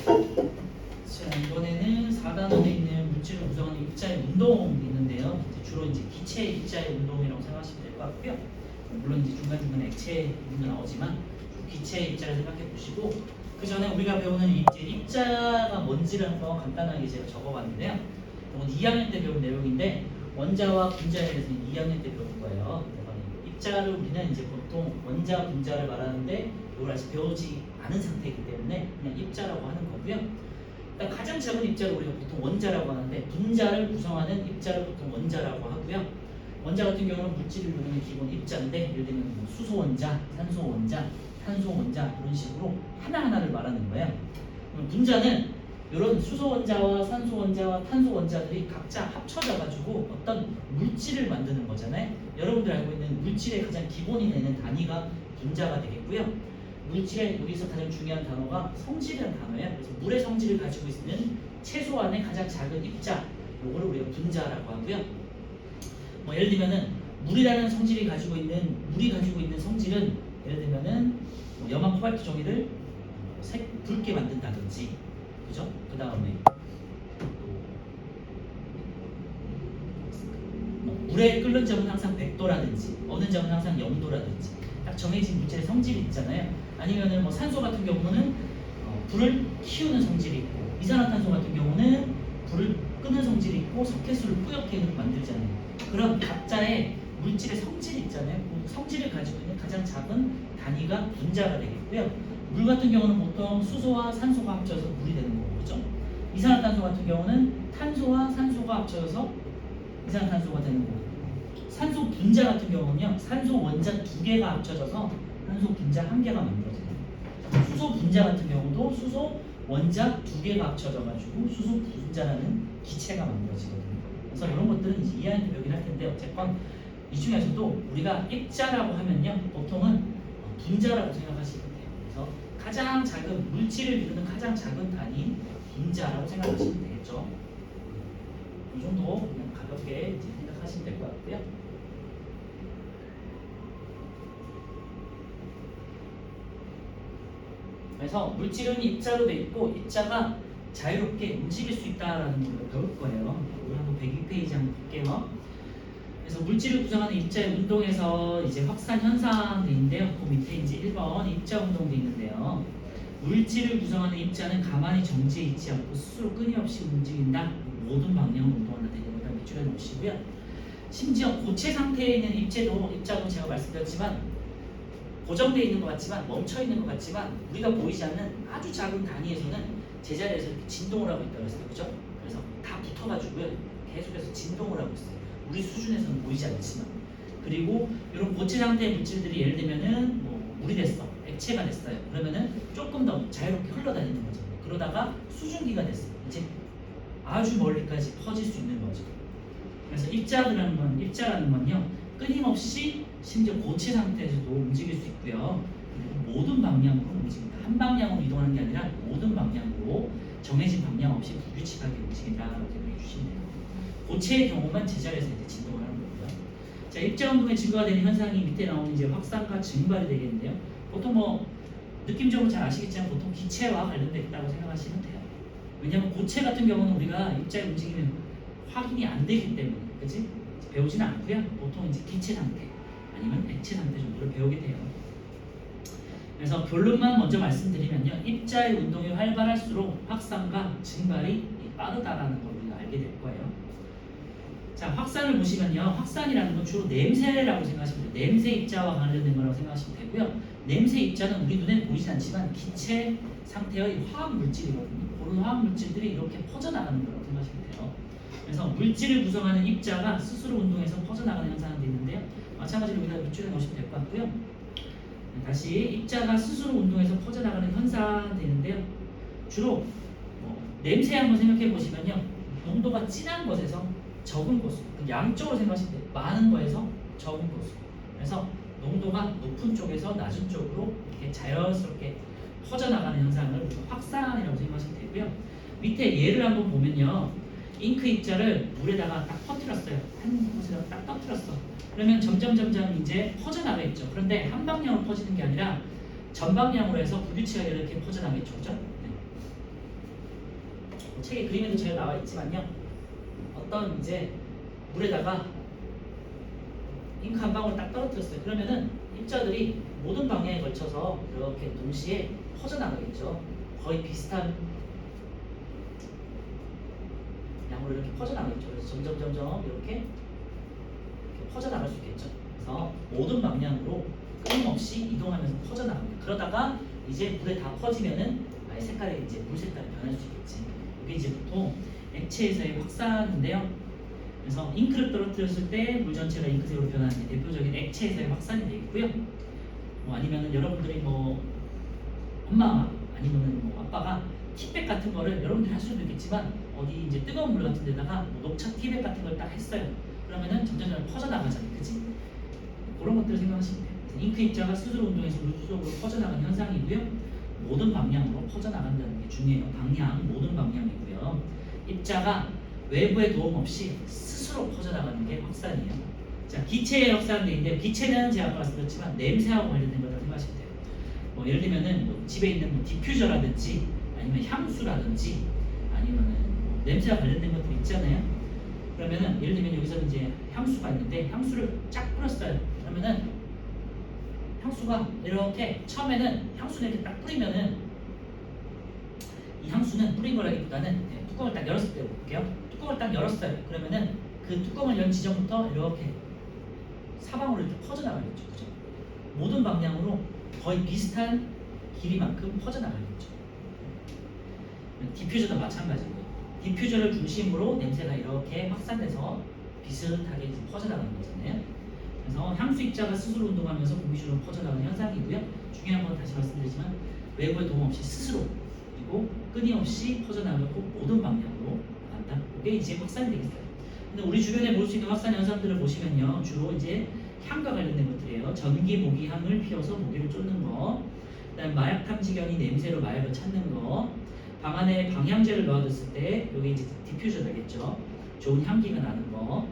자, 이번에는 4단원에 있는 물질을 구성하는 입자의 운동이 있는데요. 주로 이제 기체 입자의 운동이라고 생각하시면 될 것 같고요. 물론 이제 중간중간에 액체 부분도 나오지만 기체 입자를 생각해 보시고, 그 전에 우리가 배우는 이제 입자가 뭔지를 한번 간단하게 제가 적어봤는데요. 이건 2학년 때 배운 내용인데 원자와 분자에 대해서는 2학년 때 배운 거예요. 입자를 우리는 이제 보통 원자, 분자를 말하는데 이걸 아직 배우지 않은 상태이기 때문에 그냥 입자라고 하는 거고요. 그러니까 가장 작은 입자를 우리가 보통 원자라고 하는데 분자를 구성하는 입자를 보통 원자라고 하고요. 원자 같은 경우는 물질을 이루는 기본 입자인데 예를 들면 뭐 수소 원자, 산소 원자, 탄소 원자 이런 식으로 하나하나를 말하는 거예요. 분자는 이런 수소 원자와 산소 원자와 탄소 원자들이 각자 합쳐져 가지고 어떤 물질을 만드는 거잖아요. 여러분들 알고 있는 물질의 가장 기본이 되는 단위가 분자가 되겠고요. 물질의 여기서 가장 중요한 단어가 성질이라는 단어예요. 그래서 물의 성질을 가지고 있는 최소한의 가장 작은 입자, 요거를 우리가 분자라고 하고요. 뭐 예를 들면은 물이 가지고 있는 성질은 예를 들면은 뭐 염화 코발트 종이를 붉게 만든다든지, 그죠? 그 다음에 물에 끓는 점은 항상 100도라든지 어느 점은 항상 0도라든지 딱 정해진 물질의 성질이 있잖아요. 아니면은 뭐 산소 같은 경우는 불을 키우는 성질이 있고, 이산화탄소 같은 경우는 불을 끄는 성질이 있고 석회수를 뿌옇게 만들잖아요. 그런 각자의 물질의 성질이 있잖아요. 그 성질을 가지고 있는 가장 작은 단위가 분자가 되겠고요. 물 같은 경우는 보통 수소와 산소가 합쳐서 물이 되는 거고, 그죠? 이산화탄소 같은 경우는 탄소와 산소가 합쳐져서 이산화탄소가 되는 거고, 산소 분자 같은 경우는요, 산소 원자 2개가 합쳐져서 산소 분자 1개가 만들어져요. 수소 분자 같은 경우도 수소 원자 2개가 합쳐져가지고 수소 분자라는 기체가 만들어지거든요. 그래서 이런 것들은 이제 이해하는 데 배우긴 할 텐데, 어쨌건 이 중에서도 우리가 입자라고 하면요, 보통은 분자라고 생각하시면 돼요. 그래서 가장 작은 물질을 이루는 가장 작은 단위 분자라고 생각하시면 되겠죠. 이 정도 그냥 가볍게 이제 생각하시면 될 것 같고요. 그래서 물질은 입자로 돼 있고 입자가 자유롭게 움직일 수 있다라는 걸 배울 거예요. 우리 한번 102페이지 한번 볼게요. 그래서 물질을 구성하는 입자의 운동에서 이제 확산 현상이 있는데요. 그 밑에 이제 1번 입자 운동도 있는데요. 물질을 구성하는 입자는 가만히 정지해 있지 않고 스스로 끊임없이 움직인다. 모든 방향으로 운동한다. 되는 거다. 밑줄에 놓으시고요. 심지어 고체 상태에 있는 입자도 제가 말씀드렸지만 고정되어 있는 것 같지만, 멈춰 있는 것 같지만 우리가 보이지 않는 아주 작은 단위에서는 제자리에서 이렇게 진동을 하고 있다고 했어요. 그죠? 그래서 다 붙어가지고요. 계속해서 진동을 하고 있어요. 우리 수준에서는 보이지 않지만. 그리고 이런 고체 상태의 물질들이 예를 들면은 뭐 물이 됐어, 액체가 됐어요. 그러면은 조금 더 자유롭게 흘러다니는 거죠. 그러다가 수증기가 됐어요. 이제 아주 멀리까지 퍼질 수 있는 거죠. 그래서 입자라는 건요, 끊임없이 심지어 고체 상태에서도 움직일 수 있고요. 그리고 모든 방향으로 움직인다. 한 방향으로 이동하는 게 아니라 모든 방향으로 정해진 방향 없이 불규칙하게 움직인다라고 생각해 주시면 돼요. 고체의 경우만 제자리에서 이제 진동을 하는 거고요. 자, 입자 운동에 증가가 되는 현상이 밑에 나오는 이제 확산과 증발이 되겠는데요. 보통 뭐 느낌적으로 잘 아시겠지만 보통 기체와 관련돼 있다고 생각하시면 돼요. 왜냐하면 고체 같은 경우는 우리가 입자의 움직임이 확인이 안 되기 때문에, 그치? 배우지는 않고요. 보통 이제 기체 상태 아니면 액체 상태 정도를 배우게 돼요. 그래서 결론만 먼저 말씀드리면요, 입자의 운동이 활발할수록 확산과 증발이 빠르다라는 걸 우리가 알게 될 거예요. 자, 확산을 보시면요, 확산이라는 건 주로 냄새라고 생각하시면 돼요. 냄새 입자와 관련된 거라고 생각하시면 되고요. 냄새 입자는 우리 눈에 보이지 않지만 기체 상태의 화학 물질이거든요. 그런 화학 물질들이 이렇게 퍼져나가는 거라고 생각하시면 돼요. 그래서 물질을 구성하는 입자가 스스로 운동해서 퍼져나가는 현상이 있는데요. 마찬가지로 우리가 밑줄에 넣으시면 될 것 같고요. 다시 입자가 스스로 운동해서 퍼져나가는 현상이 되는데요. 주로 냄새 한번 생각해 보시면요, 농도가 진한 것에서 적은 곳으로, 양쪽으로 생각하시면 돼요. 많은 거에서 적은 곳으로. 그래서 농도가 높은 쪽에서 낮은 쪽으로 이렇게 자연스럽게 퍼져나가는 현상을 확산이라고 생각하시면 되고요. 밑에 예를 한번 보면요, 잉크 입자를 물에다가 딱 퍼뜨렸어요. 한 곳에다가 딱 터뜨렸어. 그러면 점점 이제 퍼져나가겠죠. 그런데 한 방향으로 퍼지는 게 아니라 전방향으로 해서 불규칙하게 이렇게 퍼져나가겠죠. 그죠? 네. 책에 그림에도 잘 나와 있지만요. 어떤 이제 물에다가 잉크 한 방울 딱 떨어뜨렸어요. 그러면은 입자들이 모든 방향에 걸쳐서 이렇게 동시에 퍼져나가겠죠. 거의 비슷한 양으로 이렇게 퍼져나가겠죠. 그래서 점점 이렇게 퍼져나갈 수 있겠죠. 그래서 모든 방향으로 끊임없이 이동하면서 퍼져나갑니다. 그러다가 이제 물에 다 퍼지면은 아예 색깔이 이제 물 색깔이 변할 수 있겠지. 이게 이제 보통 액체에서의 확산인데요. 그래서 잉크를 떨어뜨렸을 때 물 전체가 잉크색으로 변하는 게 대표적인 액체에서의 확산이 되겠고요. 뭐 아니면은 여러분들이 뭐 엄마 아니면은 뭐 아빠가 티백 같은 거를 여러분들이 할 수도 있겠지만 어디 이제 뜨거운 물 같은 데다가 뭐 녹차 티백 같은 걸 딱 했어요. 그러면은 점점 퍼져나가잖아요. 그치? 그런 것들을 생각하시면 돼요. 그래서 잉크 입자가 스스로 운동해서 물 속으로 퍼져나가는 현상이고요. 모든 방향으로 퍼져나간다는 게 중요해요. 방향, 모든 방향이고요. 입자가 외부의 도움 없이 스스로 퍼져나가는 게 확산이에요. 자, 기체의 확산인데 기체는 제가 아까 말씀드렸지만 냄새하고 관련된 거라고 생각하시면 돼요. 뭐 예를 들면은 뭐 집에 있는 뭐 디퓨저라든지 아니면 향수라든지 아니면은 뭐 냄새와 관련된 것들 있잖아요. 그러면은 예를 들면 여기서 이제 향수가 있는데 향수를 쫙 뿌렸어요. 그러면은 향수가 이렇게 처음에는 향수를 이렇게 딱 뿌리면은 이 향수는 뿌린 거라기보다는 뚜껑을 딱 열었을 때 볼게요. 뚜껑을 딱 열었어요. 그러면은 그 뚜껑을 연 지점부터 이렇게 사방으로 이렇게 퍼져나가겠죠. 그죠? 모든 방향으로 거의 비슷한 길이만큼 퍼져나가겠죠. 디퓨저도 마찬가지고요. 디퓨저를 중심으로 냄새가 이렇게 확산돼서 비슷하게 퍼져나가는 거잖아요. 그래서 향수 입자가 스스로 운동하면서 공기중으로 퍼져나가는 현상이고요. 중요한 건 다시 말씀드리지만 외부의 도움 없이 스스로 그리고 끊임없이 퍼져나가고 모든 방향으로 나간다. 이게 이제 확산이 되겠어요. 근데 우리 주변에 볼 수 있는 확산 현상들을 보시면요, 주로 이제 향과 관련된 것들이에요. 전기, 모기, 향을 피워서 모기를 쫓는 거, 그다음 마약 탐지견이 냄새로 마약을 찾는 거, 방 안에 방향제를 넣어뒀을 때 여기 이제 디퓨저 되겠죠. 좋은 향기가 나는 거.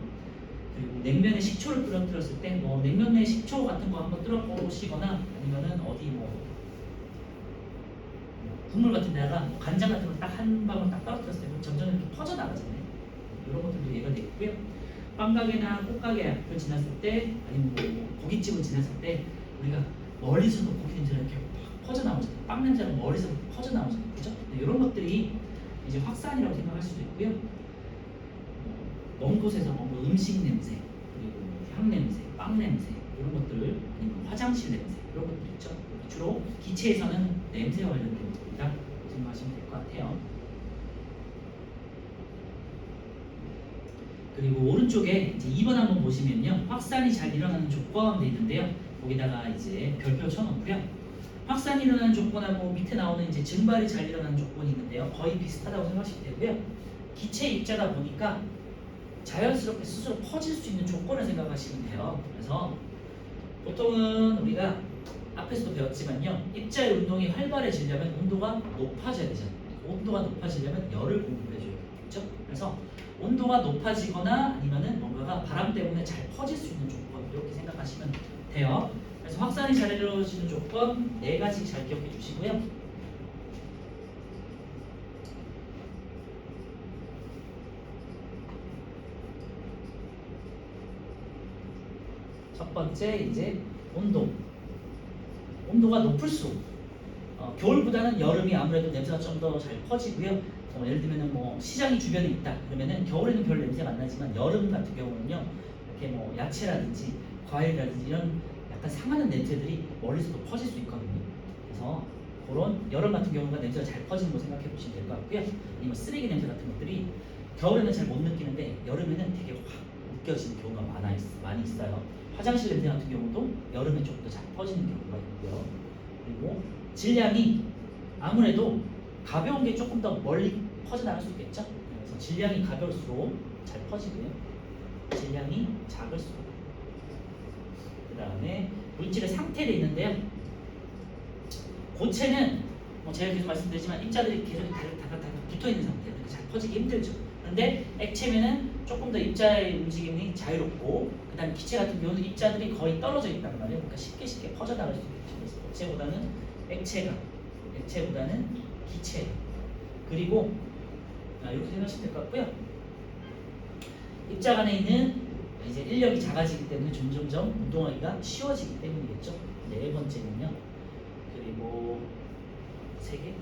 그리고 냉면에 식초를 떨어뜨렸을 때 뭐 냉면에 식초 같은 거 한번 뚫어보시거나 아니면은 어디 뭐 국물 같은 데다가 간장 같은 거 딱 한 방울 딱 떨어뜨렸을 때 점점 이렇게 퍼져나가잖아요. 이런 것들도 예가 되고요. 빵가게나 꽃가게를 지났을 때 아니면 뭐 고깃집을 지났을 때 우리가 멀리서도 고기 냄새가 이렇게 팍 퍼져나오잖아요. 빵 냄새가 멀리서 퍼져나오잖아요. 그죠? 네, 이런 것들이 이제 확산이라고 생각할 수도 있고요. 먼 곳에서 뭐 음식 냄새, 그리고 향 냄새, 빵 냄새 이런 것들 아니면 화장실 냄새 이런 것들 있죠. 주로 기체에서는 냄새와 관련된 것들이다 생각하시면 될 것 같아요. 그리고 오른쪽에 이제 2번 한번 보시면요, 확산이 잘 일어나는 조건돼 있는데요. 거기다가 이제 별표 쳐놓고요. 확산이 일어나는 조건하고 밑에 나오는 이제 증발이 잘 일어나는 조건이 있는데요. 거의 비슷하다고 생각하시면 되고요. 기체 입자다 보니까 자연스럽게 스스로 퍼질 수 있는 조건을 생각하시면 돼요. 그래서 보통은 우리가 앞에서도 배웠지만요, 입자의 운동이 활발해지려면 온도가 높아져야 되잖아요. 온도가 높아지려면 열을 공급해줘야겠죠. 그래서 온도가 높아지거나 아니면은 뭔가가 바람 때문에 잘 퍼질 수 있는 조건 이렇게 생각하시면 돼요. 그래서 확산이 잘 이루어지는 조건 4가지 잘 기억해 주시고요. 첫 번째 이제 온도가 높을수록 겨울보다는 여름이 아무래도 냄새가 좀 더 잘 퍼지고요. 예를 들면은 뭐 시장이 주변에 있다 그러면은 겨울에는 별 냄새가 안 나지만 여름 같은 경우는요, 이렇게 뭐 야채라든지 과일이라든지 이런 약간 상하는 냄새들이 멀리서도 퍼질 수 있거든요. 그래서 그런 여름 같은 경우가 냄새가 잘 퍼지는 거 생각해 보시면 될 것 같고요. 아니면 쓰레기 냄새 같은 것들이 겨울에는 잘 못 느끼는데 여름에는 되게 확 느껴지는 경우가 많이 있어요. 화장실 냄새 같은 경우도 여름에 조금 더 잘 퍼지는 경우가 있고요. 그리고 질량이 아무래도 가벼운 게 조금 더 멀리 퍼져나갈 수 있겠죠. 그래서 질량이 가벼울수록 잘 퍼지고요. 질량이 작을수록. 그 다음에 물질의 상태를 있는데요. 고체는 뭐 제가 계속 말씀드리지만 입자들이 계속 다닥다닥 붙어 있는 상태예요. 잘 퍼지기 힘들죠. 그런데 액체면은 조금 더 입자의 움직임이 자유롭고, 그 다음에 기체 같은 경우는 입자들이 거의 떨어져 있단 말이에요. 그러니까 쉽게 퍼져나갈 수 있겠죠. 그래서 고체보다는 액체보다는 기체. 그리고 이렇게 생각하시면 될 것 같고요. 입자 간에 있는 이제 인력이 작아지기 때문에 점점점 운동하기가 쉬워지기 때문이겠죠. 네 번째는요. 그리고 세 개.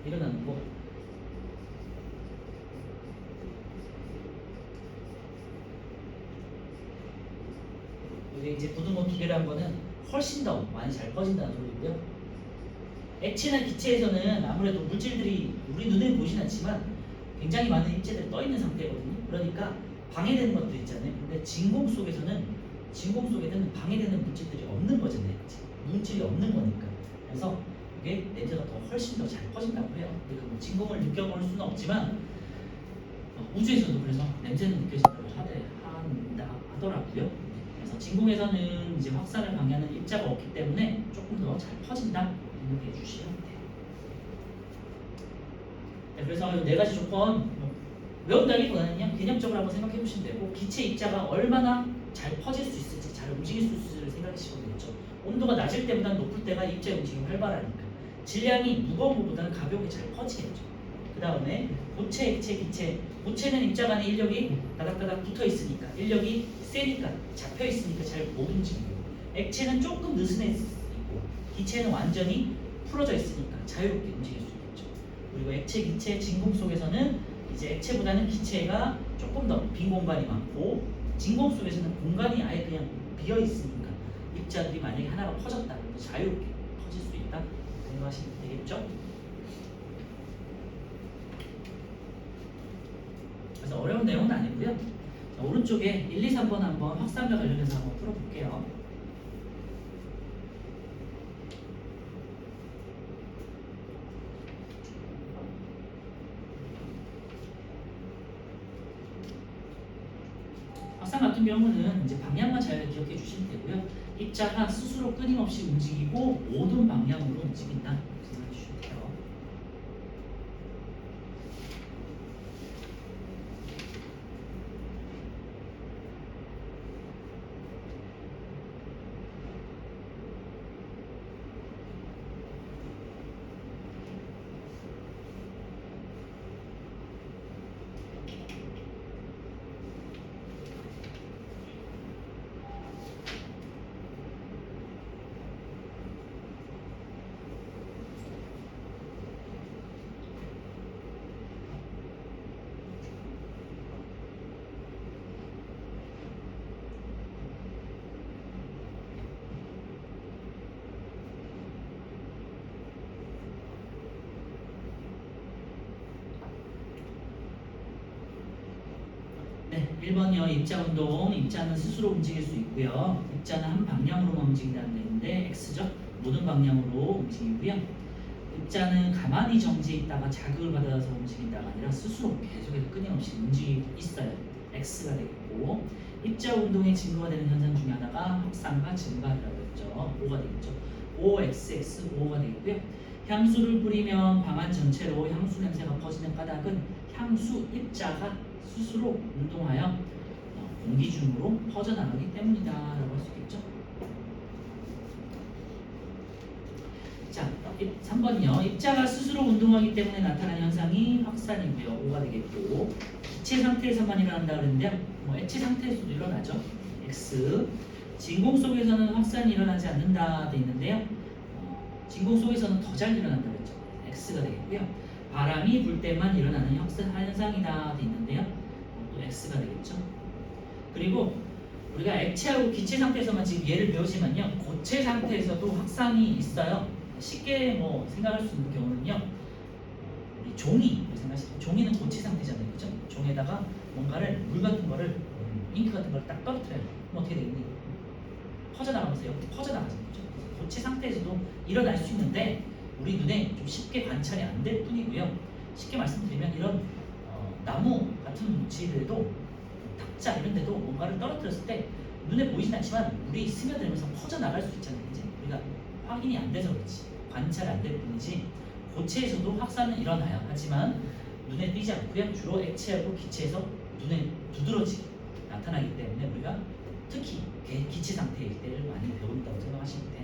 일어나는 거. 이게 이제 고등어 두 개를 한 거는 훨씬 더 많이 잘 퍼진다는 소리고요. 액체나 기체에서는 아무래도 물질들이 우리 눈에 보이진 않지만 굉장히 많은 입자들이 떠 있는 상태거든요. 그러니까 방해되는 것도 있잖아요. 근데 진공 속에서는 방해되는 물질들이 없는 거잖아요. 물질이 없는 거니까. 그래서 이게 냄새가 더 훨씬 더 잘 퍼진다고 해요. 근데 그 진공을 느껴볼 수는 없지만 우주에서도 그래서 냄새는 느껴진다고 하더라고요. 그래서 진공에서는 이제 확산을 방해하는 입자가 없기 때문에 조금 더 잘 퍼진다 이렇게 해주시면 돼요. 네, 그래서 이 네 가지 조건 외운다기보다는 그냥 개념적으로 한번 생각해 보시면 되고 기체 입자가 얼마나 잘 퍼질 수 있을지 잘 움직일 수 있을지를 생각하시면 되겠죠. 온도가 낮을 때보다 높을 때가 입자의 움직임이 활발하니까 질량이 무거운 것보다는 가벼운 게 잘 퍼지겠죠. 그 다음에 고체, 액체, 기체. 고체는 입자 간에 인력이 다닥다닥 붙어 있으니까 인력이 세니까 잡혀 있으니까 잘 못 움직이고 액체는 조금 느슨해 있고 기체는 완전히 풀어져 있으니까 자유롭게 움직일 수 있겠죠. 그리고 액체, 기체, 진공 속에서는 이제 액체보다는 기체가 조금 더 빈 공간이 많고 진공 속에서는 공간이 아예 그냥 비어 있으니까 입자들이 만약에 하나가 퍼졌다 그러면 자유롭게 퍼질 수 있다 생각하시면 되겠죠. 그래서 어려운 내용은 아니고요. 자, 오른쪽에 1, 2, 3번 한번 확산과 관련해서 한번 풀어볼게요. 확산 같은 경우는 이제 방향만 잘 기억해 주시면 되고요. 입자가 스스로 끊임없이 움직이고 모든 방향으로 움직인다 생각해 주시면 돼요. 네, 1번이요. 입자 운동. 입자는 스스로 움직일 수 있고요. 입자는 한 방향으로만 움직인다는 얘기인데 X죠. 모든 방향으로 움직이고요. 입자는 가만히 정지해 있다가 자극을 받아서 움직인다가 아니라 스스로 계속해서 끊임없이 움직이고 있어요. X가 되겠고 입자 운동의 증거가 되는 현상 중에 하나가 확산과 증발이라고 했죠. O가 되겠죠. OXX, O가 되겠고요. 향수를 뿌리면 방안 전체로 향수 냄새가 퍼지는 까닭은 향수 입자가 스스로 운동하여 공기 중으로 퍼져나가기 때문이다 라고 할 수 있겠죠. 자, 3번이요. 입자가 스스로 운동하기 때문에 나타나는 현상이 확산이고요. O가 되겠고 기체 상태에서만 일어난다 그랬는데요. 액체 상태에서도 일어나죠. X. 진공 속에서는 확산이 일어나지 않는다 돼 있는데요. 진공 속에서는 더 잘 일어난다 그랬죠. X가 되겠고요. 바람이 불 때만 일어나는 현상이다 돼 있는데요. 또 X가 되겠죠. 그리고 우리가 액체하고 기체 상태에서만 지금 얘를 배우지만요. 고체 상태에서도 확산이 있어요. 쉽게 생각할 수 있는 경우는요. 우리 종이 생각하시면 종이는 고체 상태잖아요. 그죠? 종에다가 뭔가를 물 같은 거를 잉크 같은 걸 딱 떨어뜨려요. 그럼 어떻게 되겠니? 퍼져나가면서 옆으로 퍼져나가죠. 그죠? 고체 상태에서도 일어날 수 있는데 우리 눈에 좀 쉽게 관찰이 안 될 뿐이고요. 쉽게 말씀드리면 이런 나무 같은 물질에도 탁자 이런 데도 뭔가를 떨어뜨렸을 때 눈에 보이진 않지만 물이 스며들면서 퍼져나갈 수 있잖아요. 이제 우리가 확인이 안 돼서 그렇지 관찰이 안 될 뿐이지 고체에서도 확산은 일어나요. 하지만 눈에 띄지 않고요. 주로 액체하고 기체에서 눈에 두드러지게 나타나기 때문에 우리가 특히 기체 상태일 때를 많이 배운다고 생각하시면 돼요.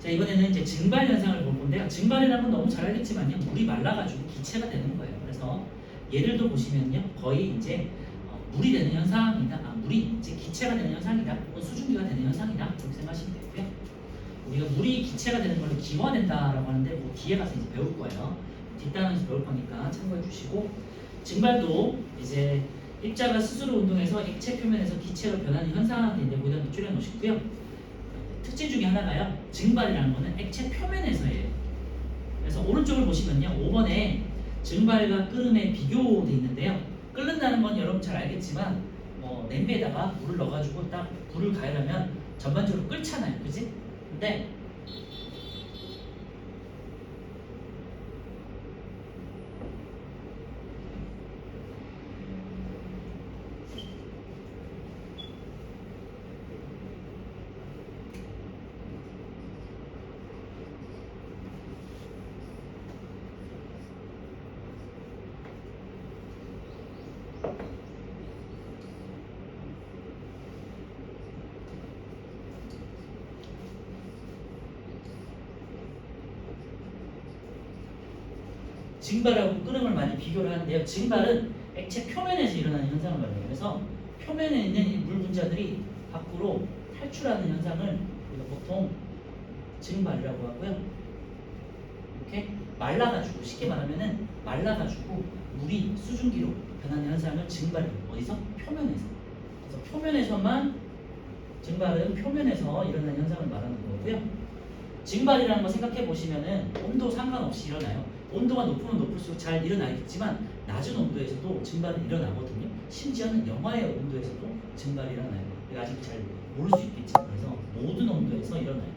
자, 이번에는 이제 증발 현상을 볼 건데요. 증발이라는 건 너무 잘 알겠지만요. 물이 말라가지고 기체가 되는 거예요. 그래서 예를도 보시면요. 거의 이제 물이 되는 현상이다. 물이 이제 기체가 되는 현상이다. 혹은 수증기가 되는 현상이다. 그렇게 생각하시면 되고요. 우리가 물이 기체가 되는 걸 기원한다라고 하는데 뭐 뒤에 가서 이제 배울 거예요. 뒷단에서 배울 거니까 참고해 주시고, 증발도 이제 입자가 스스로 운동해서 액체 표면에서 기체로 변하는 현상인데 거기다 줄여 놓으시고요. 특징 중에 하나가요. 증발이라는 거는 액체 표면에서예요. 그래서 오른쪽을 보시면요. 5번에 증발과 끓음의 비교돼 있는데요. 끓는다는 건 여러분 잘 알겠지만 냄비에다가 물을 넣어가지고 딱 불을 가열하면 전반적으로 끓잖아요. 그지? 근데 증발하고 끓음을 많이 비교를 하는데요. 증발은 액체 표면에서 일어나는 현상을 말해요. 그래서 표면에 있는 이 물 분자들이 밖으로 탈출하는 현상을 우리가 보통 증발이라고 하고요. 이렇게 말라가지고, 쉽게 말하면은 말라가지고 물이 수증기로 변하는 현상을 증발이에요. 어디서? 표면에서. 그래서 표면에서만, 증발은 표면에서 일어나는 현상을 말하는 거고요. 증발이라는 거 생각해 보시면은 온도 상관없이 일어나요. 온도가 높으면 높을수록 잘 일어나겠지만 낮은 온도에서도 증발은 일어나거든요. 심지어는 영하의 온도에서도 증발이 일어나요. 이거 아직 잘 모를 수 있겠지만, 그래서 모든 온도에서 일어나요.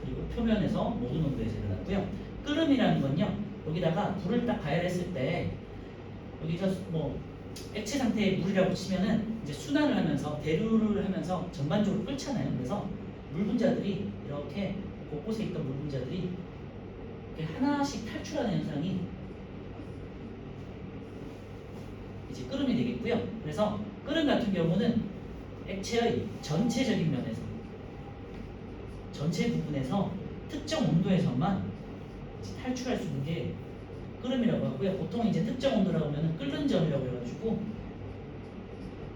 그리고 표면에서 모든 온도에서 일어나고요. 끓음이라는 건요. 여기다가 불을 딱 가열했을 때 여기서 뭐 액체 상태의 물이라고 치면은 이제 순환을 하면서 대류를 하면서 전반적으로 끓잖아요. 그래서 물 분자들이 이렇게 곳곳에 있던 물 분자들이 이렇게 하나씩 탈출하는 현상이 이제 끓음이 되겠고요. 그래서 끓음 같은 경우는 액체의 전체적인 면에서, 전체 부분에서 특정 온도에서만 탈출할 수 있는 게 끓음이라고 하고요. 보통 이제 특정 온도라고 하면 끓는 점이라고 해가지고,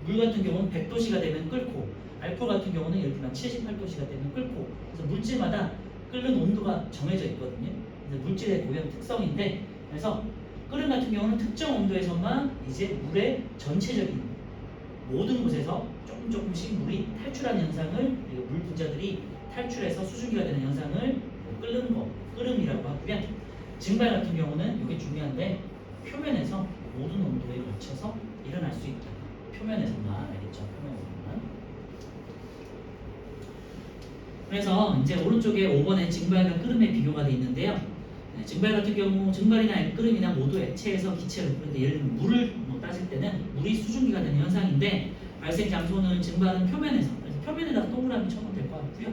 물 같은 경우는 100도씨가 되면 끓고, 알코올 같은 경우는 예를 들면 78도씨가 되면 끓고, 그래서 물질마다 끓는 온도가 정해져 있거든요. 그래서 물질의 고유한 특성인데, 그래서 끓음 같은 경우는 특정 온도에서만 이제 물의 전체적인 모든 곳에서 조금씩 물이 탈출하는 현상을, 그리고 물 분자들이 탈출해서 수증기가 되는 현상을 끓는 거, 끓음이라고 하고요. 증발 같은 경우는 이게 중요한데 표면에서 모든 온도에 걸쳐서 일어날 수 있다. 표면에서만, 알겠죠? 표면에서만. 그래서 이제 오른쪽에 5번에 증발과 끓음의 비교가 되어 있는데요. 증발 같은 경우, 증발이나 끓음이나 모두 액체에서 기체로, 그런데 예를 들면 물을 따질 때는 물이 수증기가 되는 현상인데, 발생 장소는 증발은 표면에서, 그래서 표면에다가 동그라미 쳐놓으면 될 것 같고요.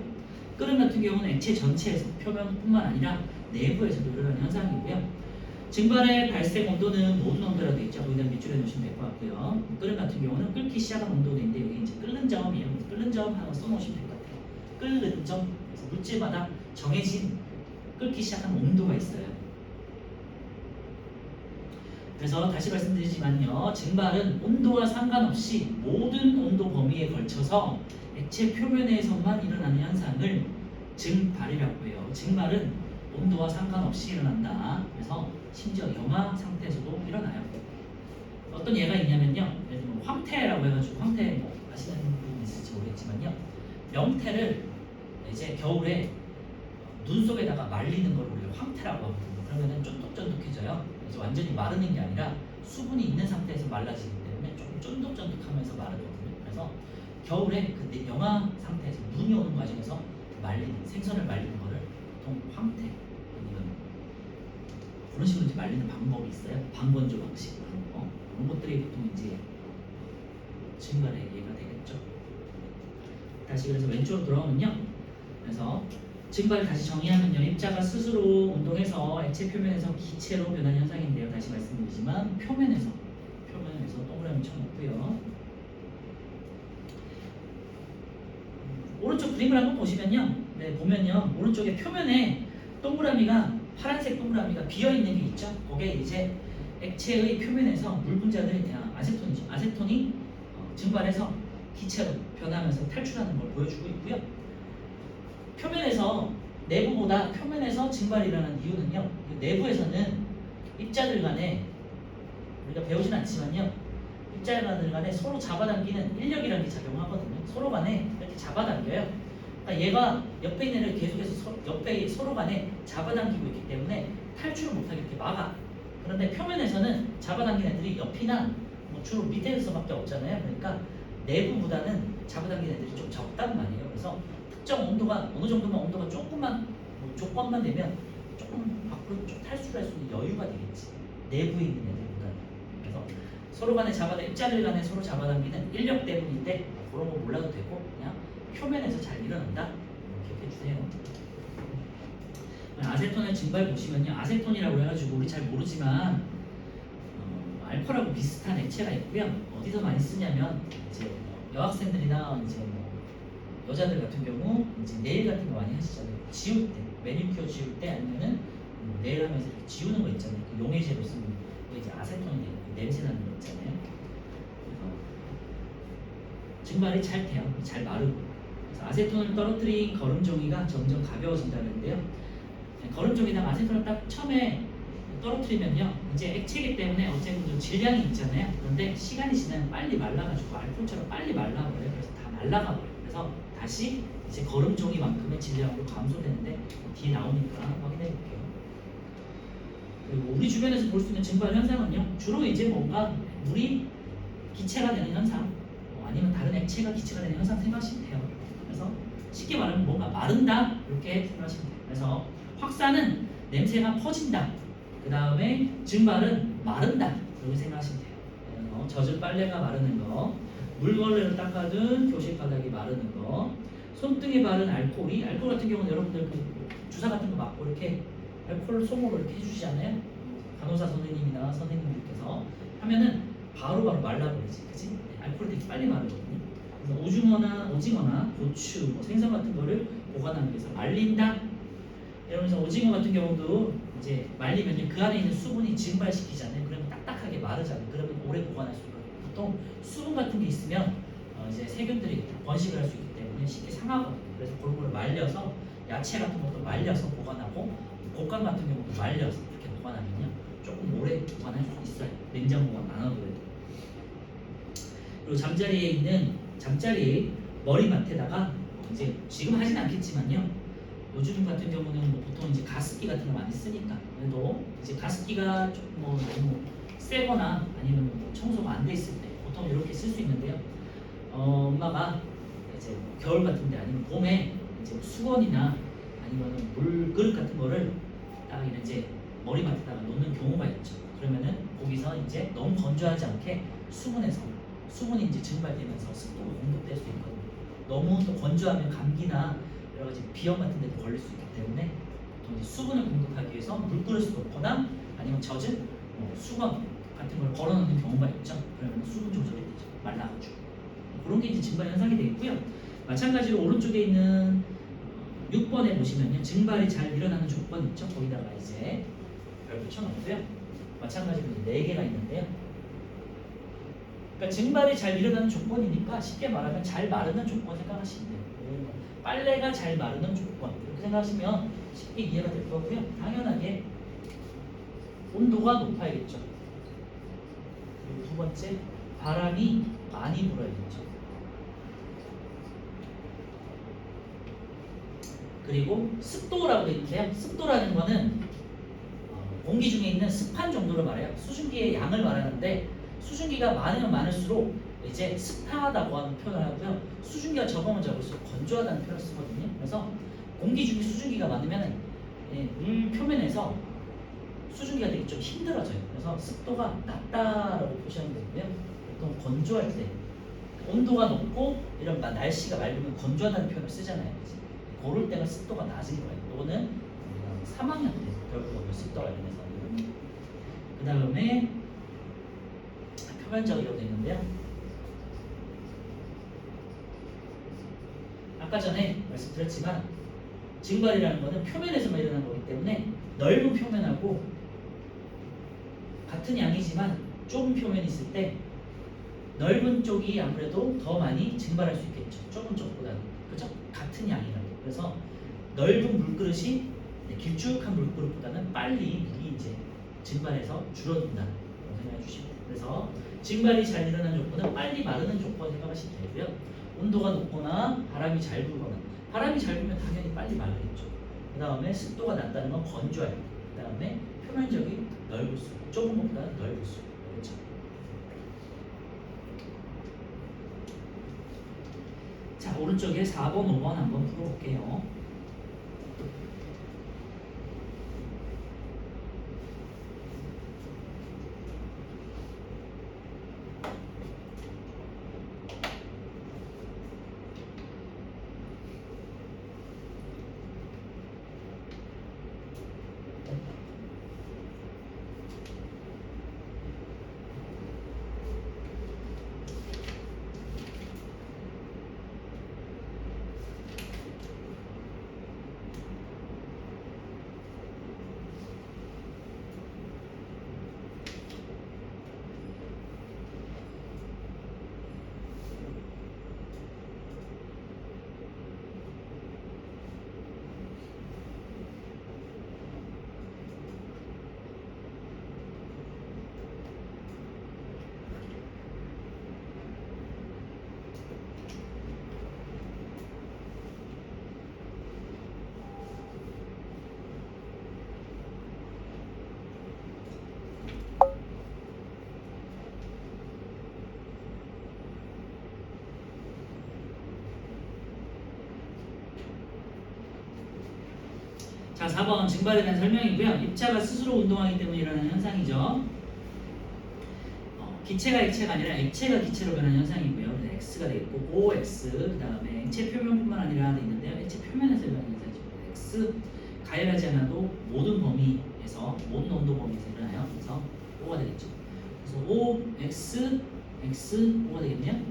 끓음 같은 경우는 액체 전체에서, 표면뿐만 아니라 내부에서도 일어나는 현상이고요. 증발의 발생 온도는 모든 온도라고 되어 있죠. 거기다 밑줄에 놓으시면 될 것 같고요. 끓음 같은 경우는 끓기 시작한 온도인데 여기 이제 끓는 점이에요. 끓는 점 하나 써놓으시면 될 것 같아요. 끓는 점. 그래서 물질마다 정해진 끓기 시작한 온도가 있어요. 그래서 다시 말씀드리지만요. 증발은 온도와 상관없이 모든 온도 범위에 걸쳐서 액체 표면에서만 일어나는 현상을 증발이라고 해요. 증발은 온도와 상관없이 일어난다. 그래서 심지어 영하 상태에서도 일어나요. 어떤 예가 있냐면요. 예를 들면 황태라고 해가지고, 황태 뭐 아시는 분 있을지 모르겠지만요. 명태를 이제 겨울에 눈 속에다가 말리는 걸 우리가 황태라고 하거든요. 그러면은 쫀득쫀득해져요. 그래서 완전히 마르는 게 아니라 수분이 있는 상태에서 말라지기 때문에 조금 쫀득쫀득하면서 마르거든요. 그래서 겨울에 그 영하 상태에서 눈이 오는 과정에서 말리는, 생선을 말리는 거를 보통 황태 아니면 그런 식으로 이제 말리는 방법이 있어요. 방건조 방식 그런 거, 그런 것들이 보통 이제 증발의 예가 되겠죠. 다시 그래서 왼쪽으로 돌아오면요. 그래서 증발을 다시 정의하면요. 입자가 스스로 운동해서 액체 표면에서 기체로 변하는 현상인데요. 다시 말씀드리지만 표면에서 동그라미 쳐놓고요. 오른쪽 그림을 한번 보시면요. 네, 보면요 오른쪽에 표면에 동그라미가 파란색 동그라미가 비어 있는 게 있죠. 거기에 이제 액체의 표면에서 물 분자들이 아세톤이죠. 아세톤이 증발해서 기체로 변하면서 탈출하는 걸 보여주고 있고요. 표면에서 내부보다 표면에서 증발이 일어나는 이유는요. 내부에서는 입자들 간에 우리가 배우진 않지만요. 입자들 간에 서로 잡아당기는 인력이라는 게 작용하거든요. 서로 간에 이렇게 잡아당겨요. 그러니까 얘가 옆에 있는 애를 계속해서 옆에 서로 간에 잡아당기고 있기 때문에 탈출을 못하게 이렇게 막아. 그런데 표면에서는 잡아당긴 애들이 옆이나 뭐 주로 밑에서밖에 없잖아요. 그러니까 내부보다는 잡아당긴 애들이 좀 적단 말이에요. 그래서 특정 온도가 어느 정도만 온도가 조금만 뭐 조건만 되면 조금 밖으로 좀 탈출할 수 있는 여유가 되겠지. 내부에 있는 애들보다는. 그래서 서로 간에 입자들 간에 서로 잡아당기는 인력 때문인데 그런 거 몰라도 되고 그냥 표면에서 잘 일어난다. 기억해 주세요. 아세톤의 증발 보시면요. 아세톤이라고 해가지고 우리 잘 모르지만 알코올하고 비슷한 액체가 있고요. 어디서 많이 쓰냐면 이제 여학생들이나 이제 뭐 여자들 같은 경우 이제 네일 같은 거 많이 하시잖아요. 지울 때, 매니큐어 지울 때 아니면은 네일 하면서 이렇게 지우는 거 있잖아요. 그 용해제로 쓰는 거 이제 아세톤이 돼요. 냄새 나는 거 있잖아요. 증발이 잘 돼요. 잘 마르고. 그래서 아세톤을 떨어뜨린 거름종이가 점점 가벼워진다는데요. 거름종이랑 아세톤을 딱 처음에 떨어뜨리면요, 이제 액체이기 때문에 어쨌든 좀 질량이 있잖아요. 그런데 시간이 지나면 빨리 말라가지고 알코올처럼 빨리 말라버려요. 그래서 다 날라가버려요. 그래서 다시 이제 거름종이만큼의 질량으로 감소되는데 뒤에 나오니까 확인해 볼게요. 그리고 우리 주변에서 볼 수 있는 증발 현상은요, 주로 이제 뭔가 물이 기체가 되는 현상, 아니면 다른 액체가 기체가 되는 현상 생각하시면 돼요. 그래서 쉽게 말하면 뭔가 마른다 이렇게 생각하시면 돼요. 그래서 확산은 냄새가 퍼진다. 그 다음에 증발은 마른다. 이렇게 생각하시면 돼요. 그래서 젖은 빨래가 마르는 거, 물걸레로 닦아둔 교실 바닥이 마르는 거, 손등에 바른 알코올이, 알코올 같은 경우는 여러분들 그 주사 같은 거 맞고 이렇게 알코올 솜으로 이렇게 해주시잖아요. 간호사 선생님이나 선생님들께서 하면은 바로바로 말라버리지, 그치? 알코올이 되게 빨리 마르거든요. 그래서 오징어나 고추, 뭐 생선 같은 거를 보관하기 위해서 말린다. 이러면서 오징어 같은 경우도 이제 말리면 그 안에 있는 수분이 증발시키잖아요. 그러면 딱딱하게 마르잖아요. 그러면 오래 보관할 수가 있어요. 보통 수분 같은 게 있으면 이제 세균들이 번식을 할 수 있기 때문에 쉽게 상하거든요. 그래서 그런 걸 말려서 야채 같은 것도 말려서 보관하고 곶감 같은 경우도 말려서 이렇게 보관하면요 조금 오래 보관할 수 있어요. 냉장 보관 안 하더라도. 그리고 잠자리에 머리맡에다가 이제 지금 하진 않겠지만요. 요즘 같은 경우는 뭐 보통 이제 가습기 같은 거 많이 쓰니까 그래도 이제 가습기가 조금 뭐 너무 세거나 아니면 뭐 청소가 안 돼 있을 때 보통 이렇게 쓸 수 있는데요. 엄마가 이제 겨울 같은데 아니면 봄에 이제 수건이나 아니면 물 그릇 같은 거를 딱 이제 머리맡에다가 놓는 경우가 있죠. 그러면은 거기서 이제 너무 건조하지 않게 수분이 이제 증발되면서 습도가 공급될 수 있거든요. 너무 또 건조하면 감기나 여러 가지 비염 같은 데도 걸릴 수 있기 때문에 보통 이제 수분을 공급하기 위해서 물그릇을 놓거나 아니면 젖은 수건 같은 걸 걸어놓는 경우가 있죠. 그러면 수분 조절이 되죠. 말라가지고 그런 게 이제 증발 현상이 되겠고요. 마찬가지로 오른쪽에 있는 6번에 보시면요, 증발이 잘 일어나는 조건 있죠. 거기다가 이제 별표 쳐놓고요. 마찬가지로 4개가 있는데요. 그러니까 증발이 잘 일어나는 조건이니까 쉽게 말하면 잘 마르는 조건 생각하시면 돼요. 빨래가 잘 마르는 조건 이렇게 생각하시면 쉽게 이해가 될 거고요. 당연하게 온도가 높아야겠죠. 그리고 두 번째, 바람이 많이 불어야겠죠. 그리고 습도라고 되어 있는데요. 습도라는 거는 공기 중에 있는 습한 정도를 말해요. 수증기의 양을 말하는데 수증기가 많으면 많을수록 이제 습하다고 하는 표현을 하고요. 수증기가 적으면 적을수록 건조하다는 표현을 쓰거든요. 그래서 공기 중에 수증기가 많으면 물 표면에서 수증기가 되게 좀 힘들어져요. 그래서 습도가 낮다라고 표시하면 되고요. 보통 건조할 때 온도가 높고 이런 날씨가 맑으면 건조하다는 표현을 쓰잖아요. 그럴 때가 습도가 낮은 거예요. 이거는 3학년 때 결국 습도가 관련해서 그 다음에 표면적이라고 되어 있는데요. 아까 전에 말씀드렸지만 증발이라는 거는 표면에서만 일어나는 거기 때문에 넓은 표면하고 같은 양이지만 좁은 표면이 있을 때 넓은 쪽이 아무래도 더 많이 증발할 수 있겠죠. 좁은 쪽보다는. 그죠? 같은 양이라도. 그래서 넓은 물그릇이 길쭉한 물그릇보다는 빨리 물이 이제 증발해서 줄어든다. 생각해 주시고. 그래서 증발이 잘 일어나는 조건은 빨리 마르는 조건 생각하시면 되고요. 온도가 높거나 바람이 잘 불거나 바람이 잘 불면 당연히 빨리 마르겠죠. 그 다음에 습도가 낮다는 건 건조할 때. 그 다음에 표면적이 넓을수록 좁은 것보다 넓을수록. 그렇죠. 자, 오른쪽에 4번, 5번 한번 풀어볼게요. 자, 4번 증발에 대한 설명이고요. 입자가 스스로 운동하기 때문에 일어나는 현상이죠. 기체가 액체가 아니라 액체가 기체로 변하는 현상이고요. 그래서 X가 되겠고 OX 그 다음에 액체 표면뿐만 아니라 돼 있는데요. 액체 표면에서 일어나는 현상이죠. X 가열하지 않아도 모든 범위에서 모든 온도 범위에서 일어나요. 그래서 O가 되겠죠. 그래서 OX X O가 되겠네요.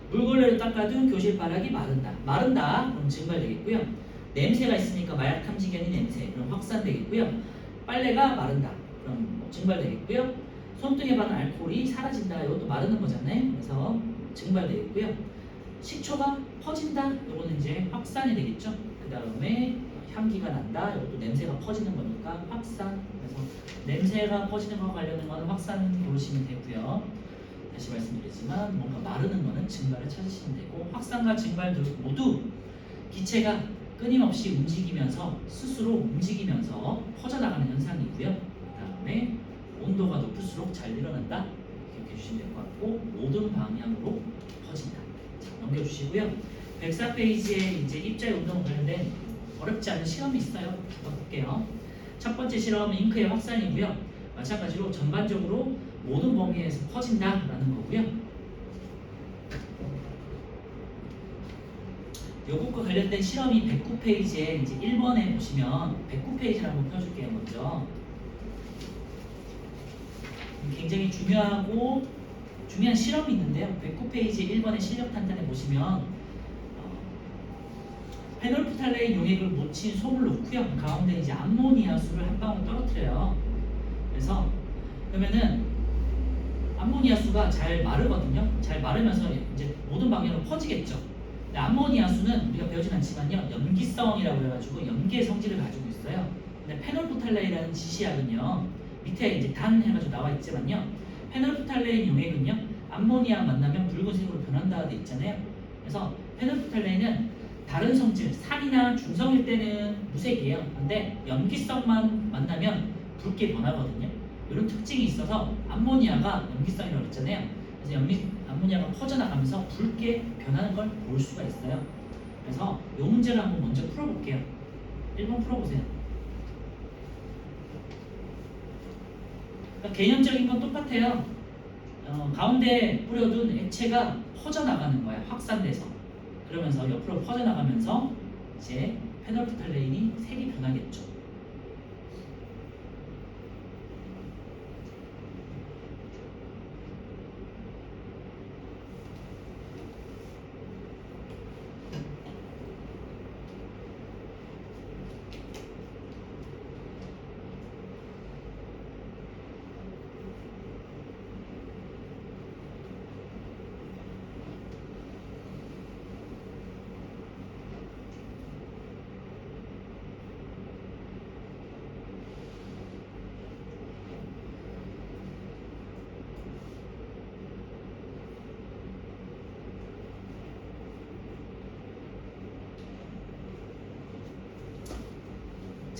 물걸레로 닦아둔 교실 바닥이 마른다. 마른다. 그럼 증발되겠고요. 냄새가 있으니까 마약 탐지견이 냄새. 그럼 확산되겠고요. 빨래가 마른다. 그럼 증발되겠고요. 손등에 바른 알코올이 사라진다. 이것도 마르는 거잖아요. 그래서 증발되겠고요. 식초가 퍼진다. 이거는 이제 확산이 되겠죠. 그 다음에 향기가 난다. 이것도 냄새가 퍼지는 거니까 확산. 그래서 냄새가 퍼지는 거와 관련된 거는 확산 고르시면 되고요. 다시 말씀드리지만 뭔가 마르는 거는 증발을 찾으시면 되고 확산과 증발 모두 기체가 끊임없이 움직이면서 스스로 움직이면서 퍼져나가는 현상이고요. 그 다음에 온도가 높을수록 잘 일어난다. 기억해 주시면 될 것 같고 모든 방향으로 퍼진다. 자, 넘겨주시고요. 104페이지에 이제 입자의 운동 관련된 어렵지 않은 실험이 있어요. 볼게요. 첫 번째 실험은 잉크의 확산이고요. 마찬가지로 전반적으로 모든 범위에서 퍼진다라는 거고요. 요것과 관련된 실험이 109페이지에 이제 1번에 보시면 109페이지를 한번 펴줄게요. 먼저 굉장히 중요한 실험이 있는데요. 109페이지 1번의 실력 탄탄에 보시면 페놀프탈레인 용액을 묻힌 솜을 놓고요. 가운데 이제 암모니아수를 한 방울 떨어뜨려요. 그래서 그러면은 암모니아수가 잘 마르거든요. 잘 마르면서 이제 모든 방향으로 퍼지겠죠. 근데 암모니아수는 우리가 배우진 않지만요. 염기성이라고 해가지고 염기의 성질을 가지고 있어요. 근데 페놀프탈레인이라는 지시약은요. 밑에 이제 단 해가지고 나와 있지만요. 페놀프탈레인 용액은요. 암모니아 만나면 붉은색으로 변한다고 돼 있잖아요. 그래서 페놀프탈레인은 다른 성질, 산이나 중성일 때는 무색이에요. 근데 염기성만 만나면 붉게 변하거든요. 이런 특징이 있어서 암모니아가 염기성이라고 했잖아요. 그래서 암모니아가 퍼져나가면서 붉게 변하는 걸 볼 수가 있어요. 그래서 이 문제를 한번 먼저 풀어볼게요. 1번 풀어보세요. 그러니까 개념적인 건 똑같아요. 가운데 뿌려둔 액체가 퍼져나가는 거야. 확산돼서. 그러면서 옆으로 퍼져나가면서 이제 페놀프탈레인이 색이 변하겠죠.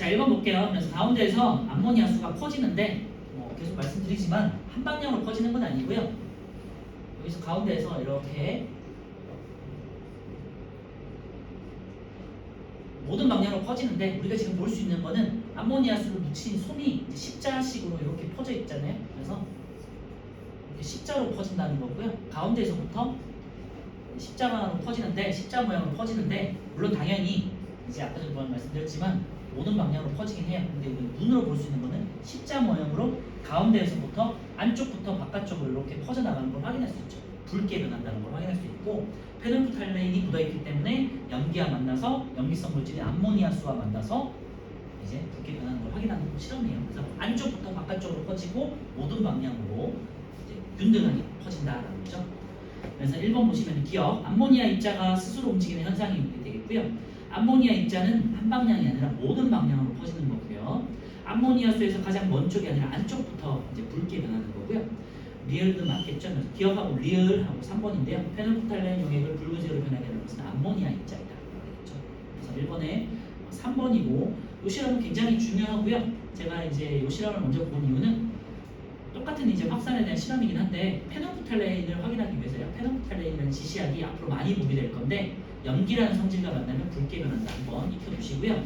자, 1번 볼게요. 그래서 가운데에서 암모니아수가 퍼지는데 계속 말씀드리지만 한 방향으로 퍼지는 건 아니고요. 여기서 가운데에서 이렇게 모든 방향으로 퍼지는데 우리가 지금 볼 수 있는 거는 암모니아수를 묻힌 솜이 이제 십자식으로 이렇게 퍼져 있잖아요. 그래서 이렇게 십자로 퍼진다는 거고요. 가운데에서부터 십자가로 퍼지는데 십자 모양으로 퍼지는데 물론 당연히 이제 아까 전에 말씀드렸지만 모든 방향으로 퍼지긴 해요. 근데 우리 눈으로 볼 수 있는 거는 십자 모양으로 가운데에서부터 안쪽부터 바깥쪽으로 이렇게 퍼져나가는 걸 확인할 수 있죠. 붉게 변한다는 걸 확인할 수 있고 페놀프탈레인이 묻어있기 때문에 연기와 만나서 연기성 물질인 암모니아수와 만나서 이제 붉게 변하는 걸 확인하는 실험이에요. 그래서 안쪽부터 바깥쪽으로 퍼지고 모든 방향으로 이제 균등하게 퍼진다라는 거죠. 그래서 1번 보시면 기억 암모니아 입자가 스스로 움직이는 현상이 되겠고요. 암모니아 입자는 한 방향이 아니라 모든 방향으로 퍼지는 거고요. 암모니아 수에서 가장 먼 쪽이 아니라 안쪽부터 이제 붉게 변하는 거고요. 리을도 맞겠죠? 그래서 기억하고 리을하고 3번인데요. 페놀프탈레인 용액을 붉은색으로 변하게 하는 것은 암모니아 입자이다. 그래서 1번에 3번이고 이 실험은 굉장히 중요하고요. 제가 이제 이 실험을 먼저 본 이유는 똑같은 이제 확산에 대한 실험이긴 한데 페놀프탈레인을 확인하기 위해서요. 페놀프탈레인이라는 지시약이 앞으로 많이 보게 될 건데 염기라는 성질과 만나면 붉게 변한다. 한번 익혀두시고요.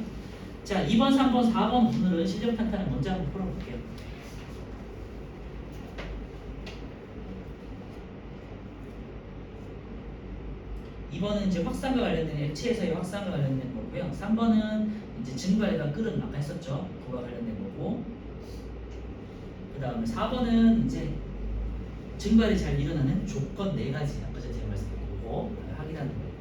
자, 2번, 3번, 4번 오늘은 실력 탄탄을 먼저 한번 풀어볼게요. 2번은 이제 확산과 관련된 액체에서의 확산과 관련된 거고요. 3번은 이제 증발과 끓음 아까 했었죠. 그거와 관련된 거고. 그 다음에 4번은 이제 증발이 잘 일어나는 조건 4가지 아까 전에 제가 말씀드린 거고 확인하는 거예요.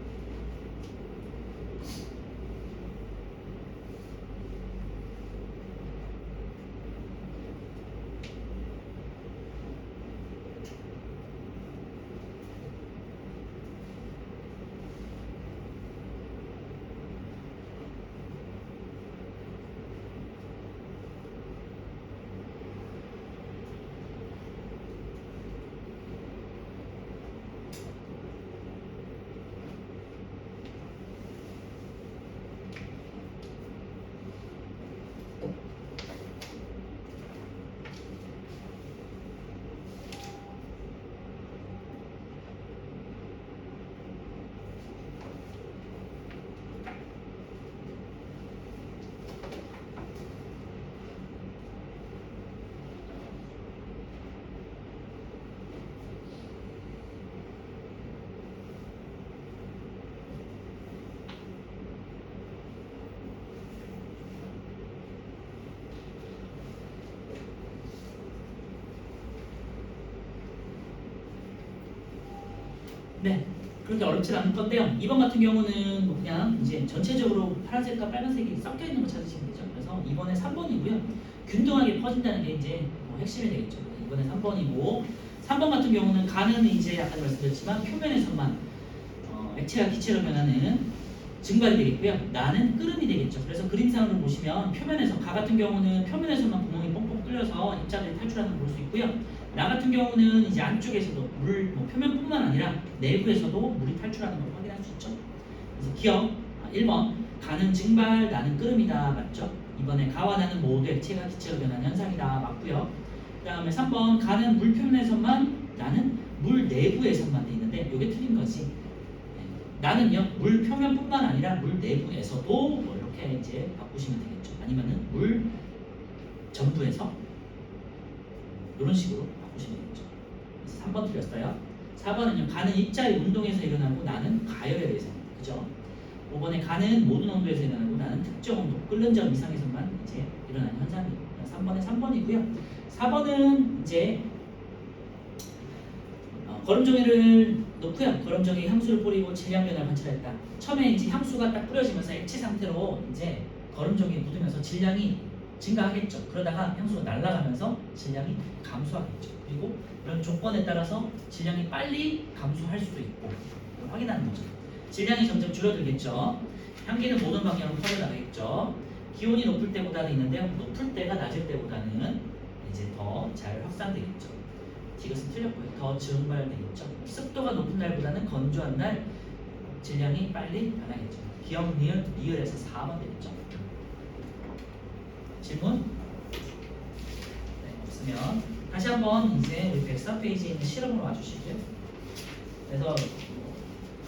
네, 그렇게 어렵지 않을 건데요. 2번 같은 경우는 뭐 그냥 이제 전체적으로 파란색과 빨간색이 섞여 있는 거 찾으시면 되죠. 그래서 이번에 3번이고요. 균등하게 퍼진다는 게 이제 뭐 핵심이 되겠죠. 이번에 3번이고 3번 같은 경우는 간은 이제 아까 말씀드렸지만 표면에서만 액체가 기체로 변하는 증발이 되겠고요. 나는 끓음이 되겠죠. 그래서 그림상으로 보시면 표면에서 가 같은 경우는 표면에서만 구멍이 뻥뻥 뚫려서 입자들이 탈출하는 걸 볼 수 있고요. 나 같은 경우는 이제 안쪽에서도 물 표면뿐만 아니라 내부에서도 물이 탈출하는 걸 확인할 수 있죠. 그래서 기억 1번 가는 증발, 나는 끓음이다 맞죠? 이번에 가와 나는 모두 액체가 기체로 변하는 현상이다 맞고요. 그 다음에 3번 가는 물 표면에서만, 나는 물 내부에서만 돼 있는데 이게 틀린 거지. 나는요 물 표면뿐만 아니라 물 내부에서도 뭐 이렇게 이제 바꾸시면 되겠죠. 아니면은 물 전부에서 이런 식으로 바꾸시면 되겠죠. 그래서 3번 틀렸어요. 4번은요 가는 입자의 운동에서 일어나고 나는 가열에 대해서입니다. 그죠? 5번에 가는 모든 온도에서 일어나고 나는 특정 온도 끓는 점 이상에서만 이제 일어나는 현상이에요. 3번에 3번이고요. 4번은 이제 거름종이를 놓고요. 거름종이 향수를 뿌리고 질량 변화를 관찰했다. 처음에 이제 향수가 딱 뿌려지면서 액체 상태로 이제 거름종이에 묻으면서 질량이 증가하겠죠. 그러다가 향수가 날아가면서 질량이 감소하겠죠. 그리고 이런 조건에 따라서 질량이 빨리 감소할 수도 있고 확인하는 거죠. 질량이 점점 줄어들겠죠. 향기는 모든 방향으로 퍼져나가겠죠. 기온이 높을 때보다는 있는데요. 높을 때가 낮을 때보다는 이제 더 잘 확산되겠죠. 이것은 틀렸고요. 더 증발되겠죠. 습도가 높은 날보다는 건조한 날 질량이 빨리 변하겠죠. 기억, 리을에서 4번 되겠죠. 질문? 네, 없으면 다시 한번 이제 우리 104페이지에 있는 실험으로 와주시고요. 그래서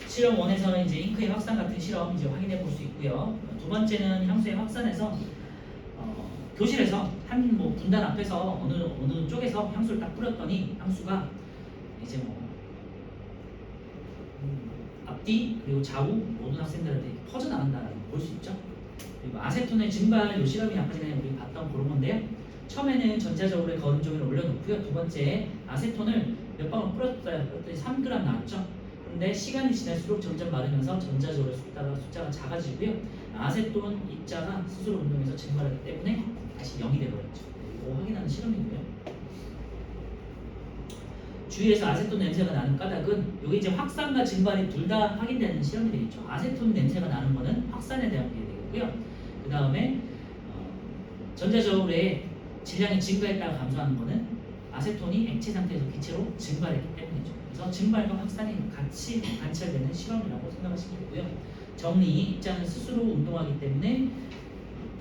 실험 1에서는 이제 잉크의 확산 같은 실험 이제 확인해 볼 수 있고요. 두 번째는 향수의 확산에서 교실에서 한 뭐 분단 앞에서 어느 쪽에서 향수를 딱 뿌렸더니 향수가 이제 뭐 앞뒤 그리고 좌우 모든 학생들한테 퍼져나간다는 걸 볼 수 있죠. 그리고 아세톤의 증발 요 실험이 아까 전에 우리 봤던 그런 건데요. 처음에는 전자적으로 거른 종이를 올려놓고요. 두 번째 아세톤을 몇 방울 뿌렸더니 3g 나왔죠. 근데 시간이 지날수록 점점 마르면서 전자적으로 숫자가 작아지고요. 아세톤 입자가 스스로 운동해서 증발하기 때문에 다시 0이 되버렸죠. 이거 확인하는 실험이고요. 주위에서 아세톤 냄새가 나는 까닭은 이게 이제 확산과 증발이 둘 다 확인되는 실험이 되겠죠. 아세톤 냄새가 나는 거는 확산에 대한 게 되고요. 그 다음에 전자저울의 질량이 증가했다가 감소하는 거는 아세톤이 액체 상태에서 기체로 증발했기 때문이죠. 그래서 증발과 확산이 같이 관찰되는 실험이라고 생각하시면 되고요. 정리, 입자는 스스로 운동하기 때문에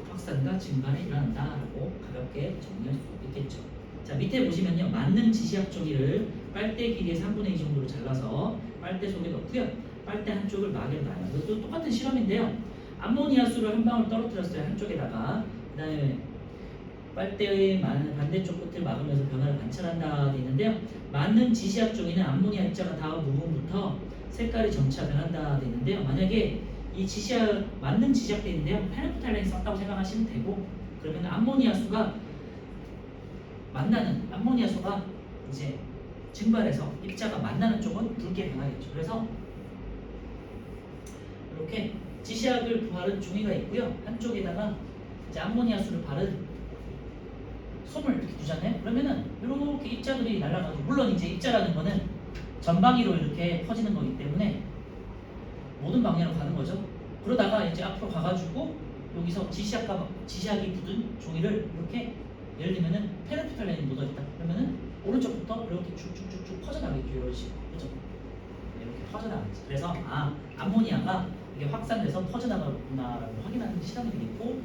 확산과 증발이 일어난다라고 가볍게 정리할 수 있겠죠. 자, 밑에 보시면요. 만능 지시약 종이를 빨대 길이의 3분의 2 정도로 잘라서 빨대 속에 넣고요. 빨대 한쪽을 막에 놔요. 이것도 똑같은 실험인데요. 암모니아수를 한 방울 떨어뜨렸어요. 한쪽에다가. 그 다음에 빨대의 반대쪽 끝을 막으면서 변화를 관찰한다 돼 있는데요. 만능 지시약 종이는 암모니아 입자가 닿은 부분부터 색깔이 점차 변한다 돼 있는데요. 만약에 이 지시약 만능 지시약 돼 있는데요. 페네프탈렌이 썼다고 생각하시면 되고, 그러면 암모니아수가 이제 증발해서 입자가 만나는 쪽은 붉게 변하겠죠. 그래서 이렇게 지시약을 바른 종이가 있고요. 한쪽에다가 이제 암모니아수를 바른 솜을 이렇게 두잖아요. 그러면은 이렇게 입자들이 날아가고, 물론 이제 입자라는 거는 전방위로 이렇게 퍼지는 거기 때문에 모든 방향으로 가는 거죠. 그러다가 이제 앞으로 가가지고 여기서 지시약이 붙은 종이를 이렇게, 예를 들면은 페네프탈렌이 묻어있다. 그러면은 오른쪽부터 이렇게 쭉쭉쭉쭉 퍼져나가겠죠. 이런 식으로. 그죠? 이렇게 퍼져나가겠죠. 그래서 암모니아가 이게 확산돼서 퍼져나가구나라고 확인하는 실험이 되겠고,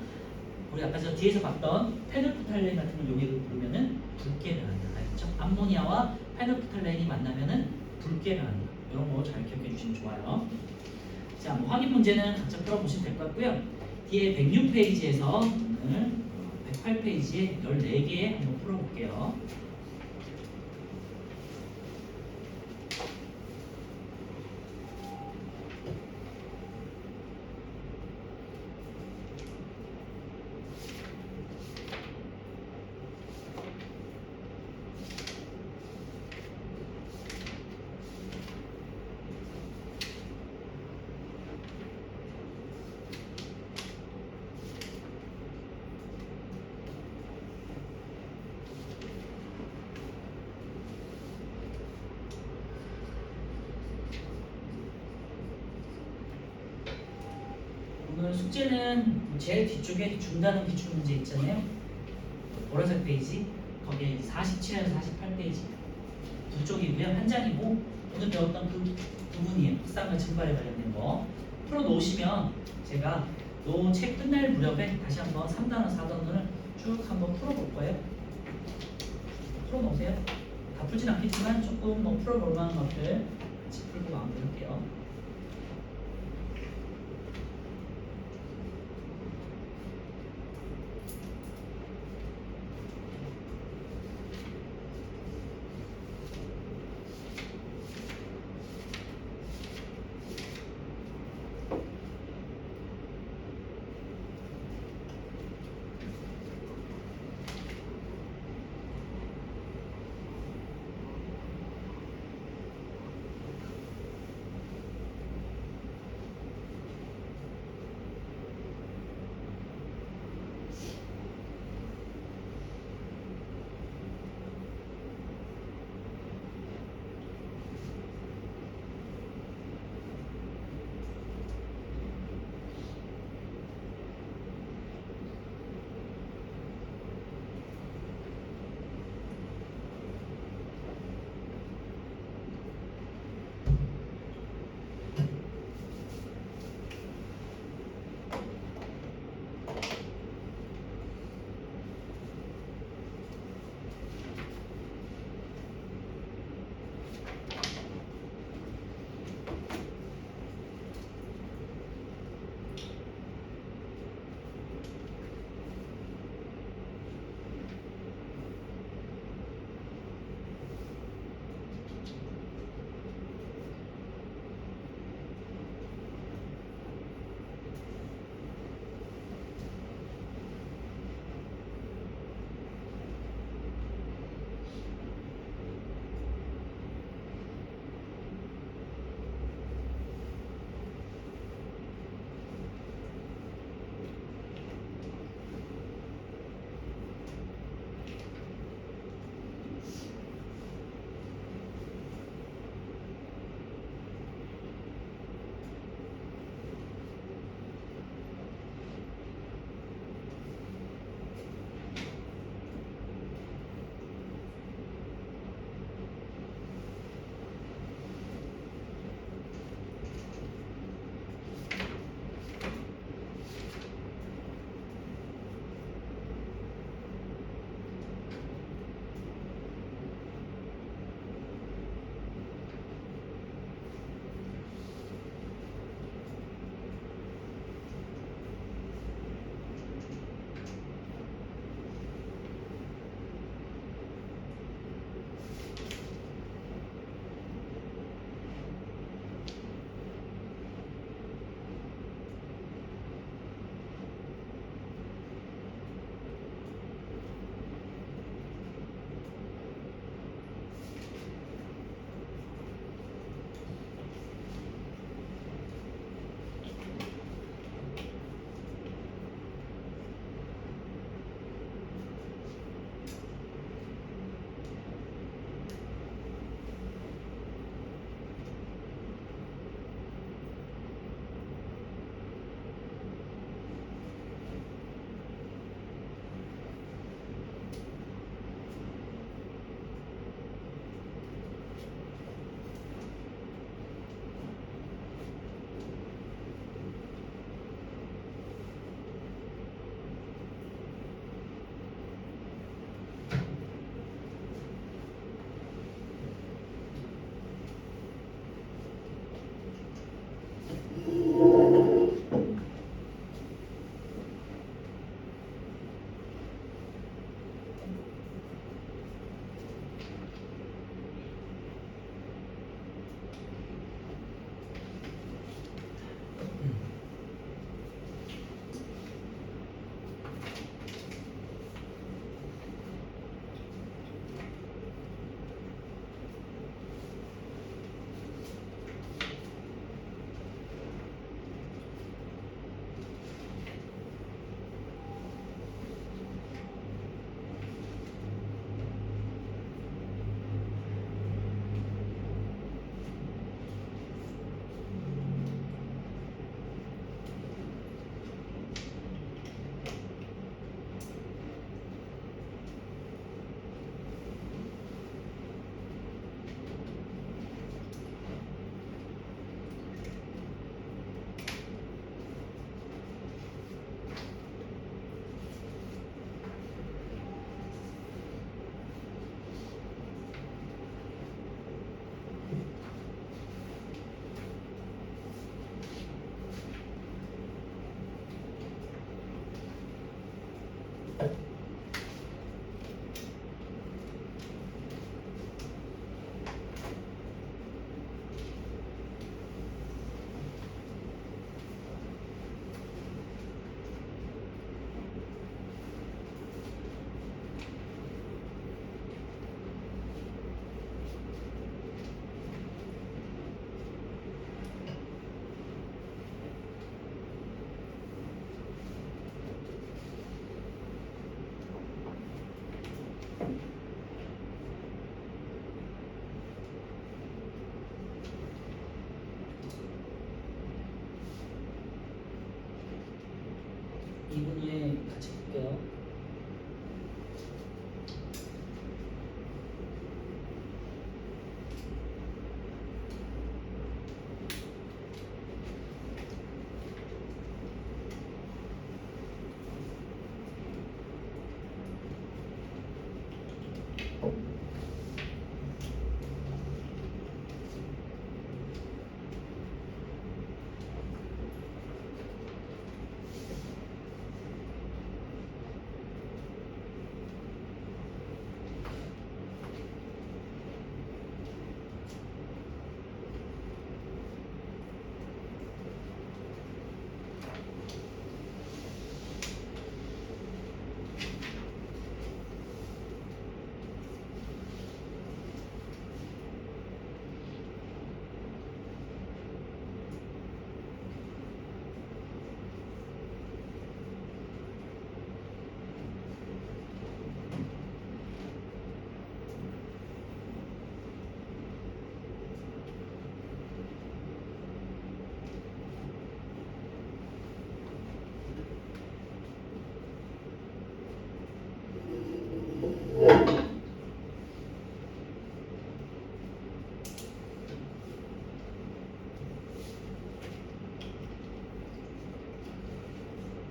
우리 아까 저 뒤에서 봤던 페네프탈렌 같은 걸 용액을 부르면은 붉게 변한다. 알겠죠? 암모니아와 페네프탈렌이 만나면은 붉게 변한다. 이런 거 잘 기억해 주시면 좋아요. 자, 뭐 확인 문제는 각자 풀어보시면 될 것 같고요. 뒤에 106페이지에서 오늘 108페이지에 14개 한번 풀어볼게요. 오늘 숙제는 제일 뒤쪽에 중단원 기출 문제 있잖아요. 보라색 페이지, 거기에 47에서 48페이지 두 쪽이고요. 한 장이고, 오늘 배웠던 그 부분이에요. 확산과 증발에 관련된 거 풀어 놓으시면 제가 요 책 끝날 무렵에 다시 한번 3단원, 4단원을 쭉 한번 풀어볼 거예요. 풀어 놓으세요. 다 풀진 않겠지만 조금 뭐 풀어볼 만한 것들 같이 풀고 마무리할게요.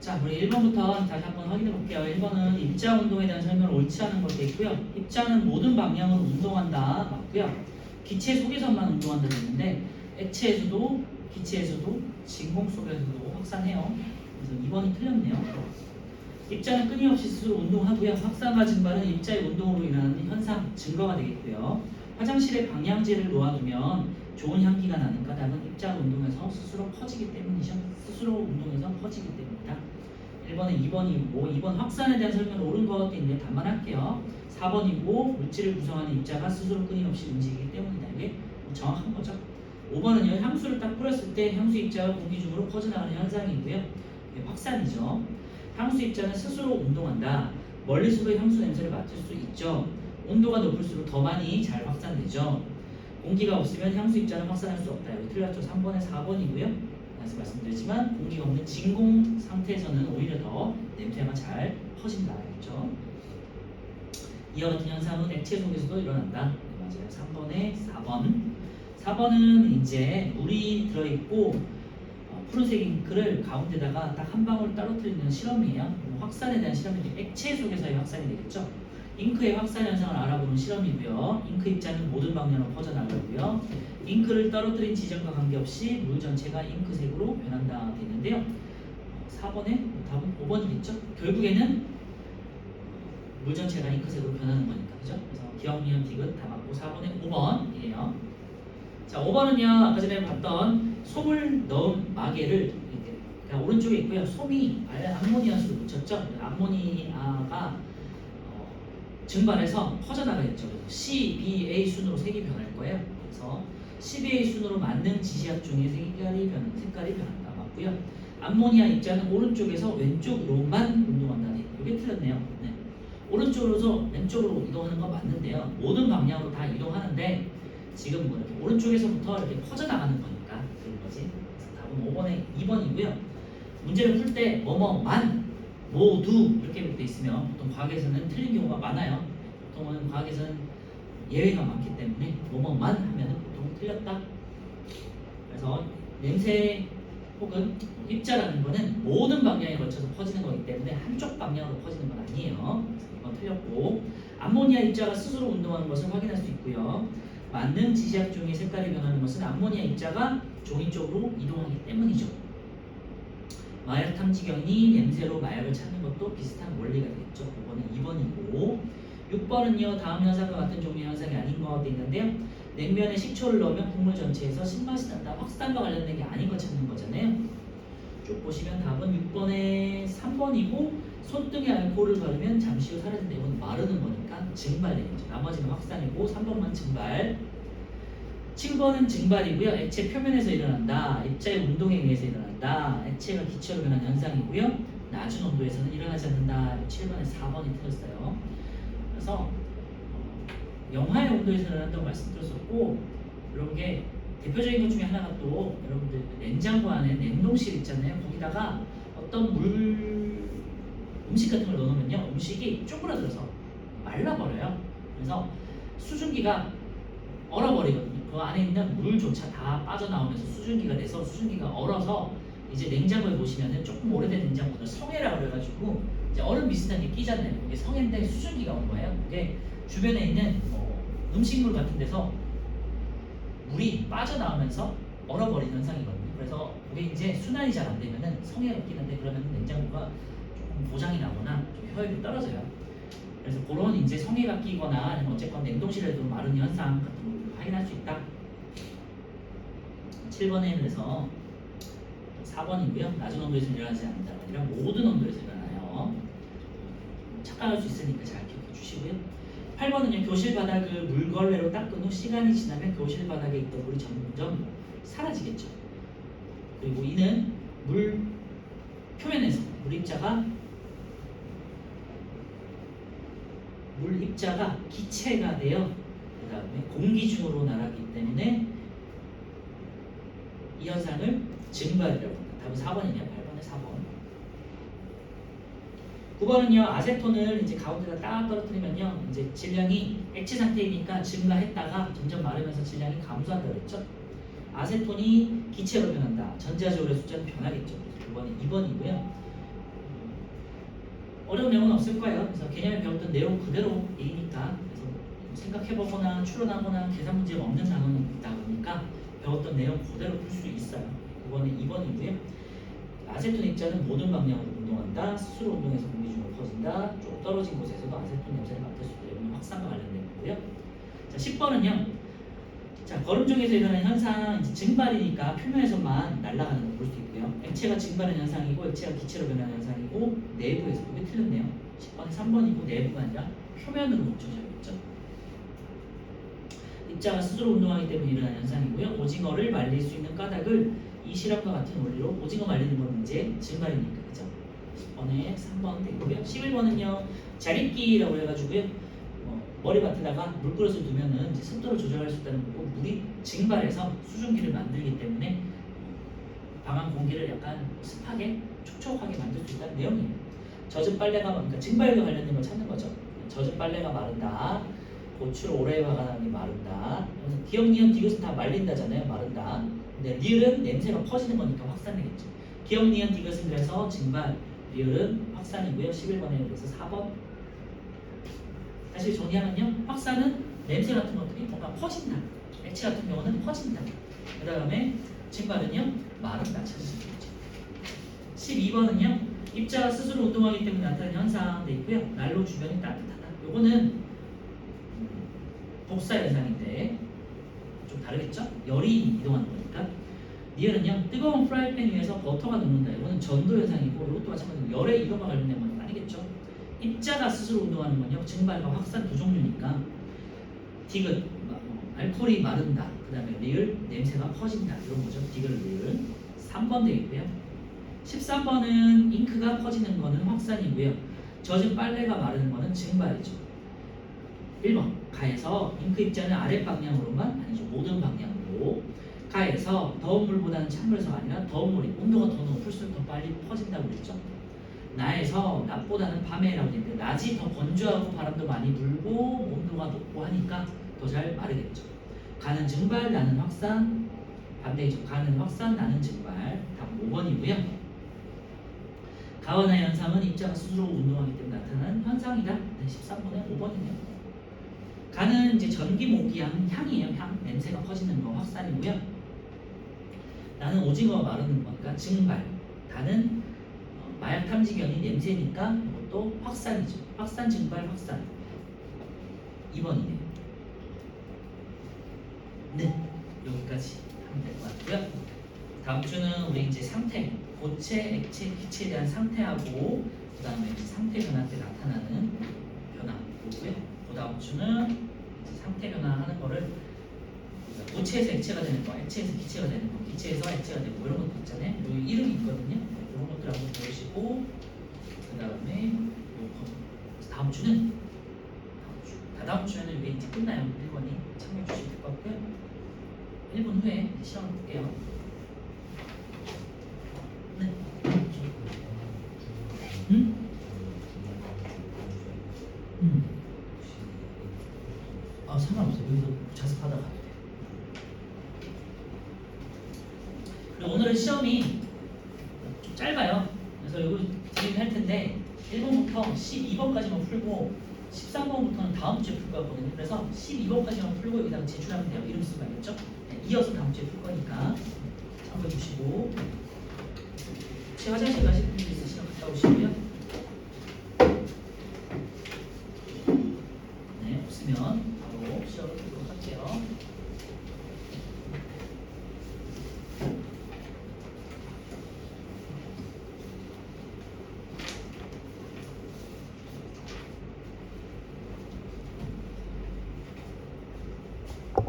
자, 우리 1번부터 다시 한번 확인해 볼게요. 1번은 입자 운동에 대한 설명을 옳지 않은 것도 있고요. 입자는 모든 방향으로 운동한다. 맞고요. 기체 속에서만 운동한다 됐는데 액체에서도 기체에서도 진공 속에서도 확산해요. 그래서 2번이 틀렸네요. 입자는 끊임없이 스스로 운동하고요. 확산과 증발은 입자의 운동으로 일어나는 현상, 증거가 되겠고요. 화장실에 방향제를 놓아두면 좋은 향기가 나는 까닭은 입자가 운동해서 스스로 퍼지기 때문이죠. 스스로 운동해서 퍼지기 때문이다. 1번은 2번이고 2번 확산에 대한 설명을 옳은 것도 있는데 단말할게요. 4번이고 물질을 구성하는 입자가 스스로 끊임없이 움직이기 때문이다. 이게 정확한 거죠. 5번은요. 향수를 딱 뿌렸을 때 향수 입자가 공기 중으로 퍼져나가는 현상이고요. 이게 확산이죠. 향수 입자는 스스로 운동한다. 멀리서도 향수 냄새를 맡을 수 있죠. 온도가 높을수록 더 많이 잘 확산되죠. 공기가 없으면 향수 입자는 확산할 수 없다. 여기 틀렸죠. 3번에 4번이고요. 다시 말씀드렸지만 공기가 없는 진공 상태에서는 오히려 더 냄새가 잘 퍼진다. 그렇죠? 이와 같은 현상은 액체 속에서도 일어난다. 네, 맞아요. 3번에 4번. 4번은 이제 물이 들어있고 푸른색 잉크를 가운데다가 딱 한 방울 떨어뜨리는 실험이에요. 확산에 대한 실험인데 액체 속에서의 확산이 되겠죠. 잉크의 확산 현상을 알아보는 실험이고요. 잉크 입자는 모든 방향으로 퍼져나가고요. 잉크를 떨어뜨린 지점과 관계없이 물 전체가 잉크색으로 변한다 되는데요. 4번에 답은 5번이겠죠. 결국에는 물 전체가 잉크색으로 변하는 거니까 그죠? 그래서 기억, 미음, 디귿 다 맞고 4번에 5번이에요. 자, 5번은요. 아까 전에 봤던 솜을 넣은 마개를 이렇게 그냥 오른쪽에 있고요. 솜이 암모니아수로 묻혔죠. 암모니아가 증발해서 퍼져나가겠죠. 그래서 CBA 순으로 색이 변할 거예요. 그래서 CBA 순으로 만능 지시약 중에 색깔이 변한다. 맞고요. 암모니아 입자는 오른쪽에서 왼쪽으로만 운동한다. 네, 이게 틀렸네요. 네. 오른쪽으로서 왼쪽으로 이동하는 건 맞는데요. 모든 방향으로 다 이동하는데 지금 뭐 이렇게 오른쪽에서부터 이렇게 퍼져나가는 거니까 그런 거지. 그래서 답은 5번에 2번이고요. 문제를 풀 때 뭐뭐만 모두 이렇게 돼 있으면 보통 과학에서는 틀린 경우가 많아요. 보통은 과학에서는 예외가 많기 때문에 뭐뭐만 하면 보통 틀렸다. 그래서 냄새 혹은 입자라는 거는 모든 방향에 걸쳐서 퍼지는 거기 때문에 한쪽 방향으로 퍼지는 건 아니에요. 그래서 이건 틀렸고 암모니아 입자가 스스로 운동하는 것을 확인할 수 있고요. 만능 지시약 종의 색깔이 변하는 것은 암모니아 입자가 종이 쪽으로 이동하기 때문이죠. 마약 탐지견이 냄새로 마약을 찾는 것도 비슷한 원리가 되겠죠. 5번은 2번이고 6번은요. 다음 현상과 같은 종류의 현상이 아닌 것 같아 있는데요. 냉면에 식초를 넣으면 국물 전체에서 신맛이 난다. 확산과 관련된 게 아닌 거 찾는 거잖아요. 쭉 보시면 답은 6번에 3번이고 손등에 알코올을 바르면 잠시 후 사라진다. 이건 마르는 거니까 증발되겠죠. 나머지는 확산이고 3번만 증발. 7번은 증발이고요. 액체 표면에서 일어난다. 입자의 운동에 의해서 일어난다. 액체가 기체로 변하는 현상이고요. 낮은 온도에서는 일어나지 않는다. 7번에 4번이 틀렸어요. 그래서 영하의 온도에서 일어난다고 말씀드렸었고 이런 게 대표적인 것 중에 하나가 또 여러분들 냉장고 안에 냉동실 있잖아요. 거기다가 어떤 음식 같은 걸 넣어놓으면요. 음식이 쪼그라들어서 말라버려요. 그래서 수증기가 얼어버리거든요. 그 안에 있는 물조차 다 빠져나오면서 수증기가 돼서 수증기가 얼어서 이제 냉장고에 보시면은 조금 오래된 냉장고는 성에라 그래가지고 이제 얼음 비슷하게 끼잖아요. 이게 성인데 수증기가 온 거예요. 그게 주변에 있는 음식물 같은 데서 물이 빠져나오면서 얼어버리는 현상이거든요. 그래서 그게 이제 순환이 잘 안 되면은 성에가 끼는데 그러면 냉장고가 조금 고장이 나거나 좀 효율이 떨어져요. 그래서 그런 이제 성에가 끼거나 아니면 어쨌건 냉동실에도 마르는 현상 같은 걸 확인할 수 있다. 7번에 그래서 4번이고요. 낮은 온도에서 일어나지 않는다. 아니라 모든 온도에서 일어나요. 착각할 수 있으니까 잘 기억해 주시고요. 8번은요. 교실 바닥을 물걸레로 닦은 후 시간이 지나면 교실 바닥에 있던 물이 점점 사라지겠죠. 그리고 이는 물 표면에서 물 입자가 기체가 되어 그 다음에 공기 중으로 나가기 때문에 이 현상을 증발이라고 합니다. 답은 4번이네요. 8번에 4번. 9번은요. 아세톤을 이제 가운데다 딱 떨어뜨리면요. 이제 질량이 액체 상태이니까 증가했다가 점점 마르면서 질량이 감소한다고 했죠. 아세톤이 기체로 변한다. 전자적으로 숫자는 변하겠죠. 9번이 2번이고요. 어려운 내용은 없을 거예요. 그래서 개념에 배웠던 내용 그대로 A니까 그래서 생각해보거나 추론하거나 계산 문제가 없는 단어는 있다 보니까 배웠던 내용 그대로 풀 수 있어요. 9번은 2번이고요. 아세톤 입자는 모든 방향으로 운동한다. 스스로 운동해서 공기 중으로 퍼진다. 좀 떨어진 곳에서도 아세톤 냄새를 맡을 수 있다. 이건 확산과 관련된 거고요. 자, 10번은요. 자, 걸음 중에서 일어나는 현상, 이제 증발이니까 표면에서만 날아가는 걸 볼 수 있고요. 액체가 증발하는 현상이고 액체가 기체로 변하는 현상이고 내부에서 왜 틀렸네요. 10번이 3번이고 내부가 아니라 표면으로 멈춰져야겠죠. 입자가 스스로 운동하기 때문에 일어나는 현상이고요. 오징어를 말릴 수 있는 까닭을 이 실험과 같은 원리로 오징어 말리는 건 이제 증발이니까 그죠? 10번에 3번 되고요. 11번은요. 자릿기라고 해가지고요. 머리맡에다가 물그릇을 두면은 이제 습도를 조절할 수 있다는 거고 물이 증발해서 수증기를 만들기 때문에 방한 공기를 약간 습하게 촉촉하게 만들 수 있다는 내용이에요. 젖은 빨래가 그러니까 증발과 관련된 걸 찾는 거죠. 젖은 빨래가 마른다. 고추를 오래 박아놨니 마른다. 기억, 니은, 디귿은 다 말린다잖아요. 마른다. 근데 리을은 냄새가 퍼지는 거니까 확산되겠죠. 기억, 니은, 디귿은 그래서 증발, 리을은 확산이고요. 11번에 그래서 4번. 다시 정리하면요. 확산은 냄새 같은 것들이 뭔가 퍼진다. 액체 같은 경우는 퍼진다. 그 다음에 증발은요. 마른다. 찾을 수 있겠죠. 12번은요. 입자가 스스로 운동하기 때문에 나타나는 현상 돼 있고요. 난로 주변이 따뜻하다. 요거는 복사 현상인데 좀 다르겠죠? 열이 이동하는 거니까. 리얼은요. 뜨거운 프라이팬 위에서 버터가 녹는다. 이거는 전도 현상이고 이것도 마찬가지로 열의 이동과 관련된 건 아니겠죠? 입자가 스스로 운동하는 건요. 증발과 확산 두 종류니까 디귿, 알코올이 마른다. 그 다음에 리을, 냄새가 퍼진다. 이런 거죠. 디귿, 리을. 3번 되어 있고요. 13번은 잉크가 퍼지는 거는 확산이고요. 젖은 빨래가 마르는 거는 증발이죠. 1번 가에서 잉크 입자는 아랫 방향으로만 아니죠. 모든 방향으로 가에서 더운 물보다는 찬물에서가 아니라 더운 물이 온도가 더 높을수록 더 빨리 퍼진다고 그랬죠. 나에서 낮보다는 밤에라고 되는데 낮이 더 건조하고 바람도 많이 불고 온도가 높고 하니까 더 잘 마르겠죠. 가는 증발, 나는 확산. 반대이죠. 가는 확산, 나는 증발. 답 5번이고요. 가원의 현상은 입자가 스스로 운동하기 때문에 나타나는 현상이다. 네, 13번에 5번이네요. 가는 이제 전기 모기향, 향이에요. 향, 냄새가 퍼지는 거 확산이고요. 나는 오징어 마르는 거니까 증발. 다는 마약 탐지견이 냄새니까 이것도 확산이죠. 확산, 증발, 확산. 2번이네요. 네, 여기까지 하면 될 것 같고요. 다음 주는 우리 이제 상태, 고체, 액체, 기체에 대한 상태하고 그 다음에 상태 변화 때 나타나는 변화 보고요. 그 다음 주는 이제 상태 변화하는 거를 고체에서 액체가 되는 거, 액체에서 기체가 되는 거, 기체에서 액체가 되고 이런 것도 있잖아요. 여기 이름이 있거든요. 이런 것들 한번 배우시고 그 다음에 다음 주는 다음 주에는 이게 이제 끝나요. 1번이 참여해 주시면 될 것 같고요. 1분 후에 시험을 볼게요. 네. 상관없어요. 여기서 자습하다 가도 돼요. 그리고 오늘은 시험이 좀 짧아요. 그래서 이거 드리긴 할 텐데 1번부터 12번까지만 풀고 13번부터는 다음 주에 풀 거거든요. 그래서 12번까지만 풀고 여기다가 제출하면 돼요. 이름 쓰고 알겠죠? 네, 이어서 다음 주에 풀 거니까 참고해 주시고. 혹시 화장실 가실 분들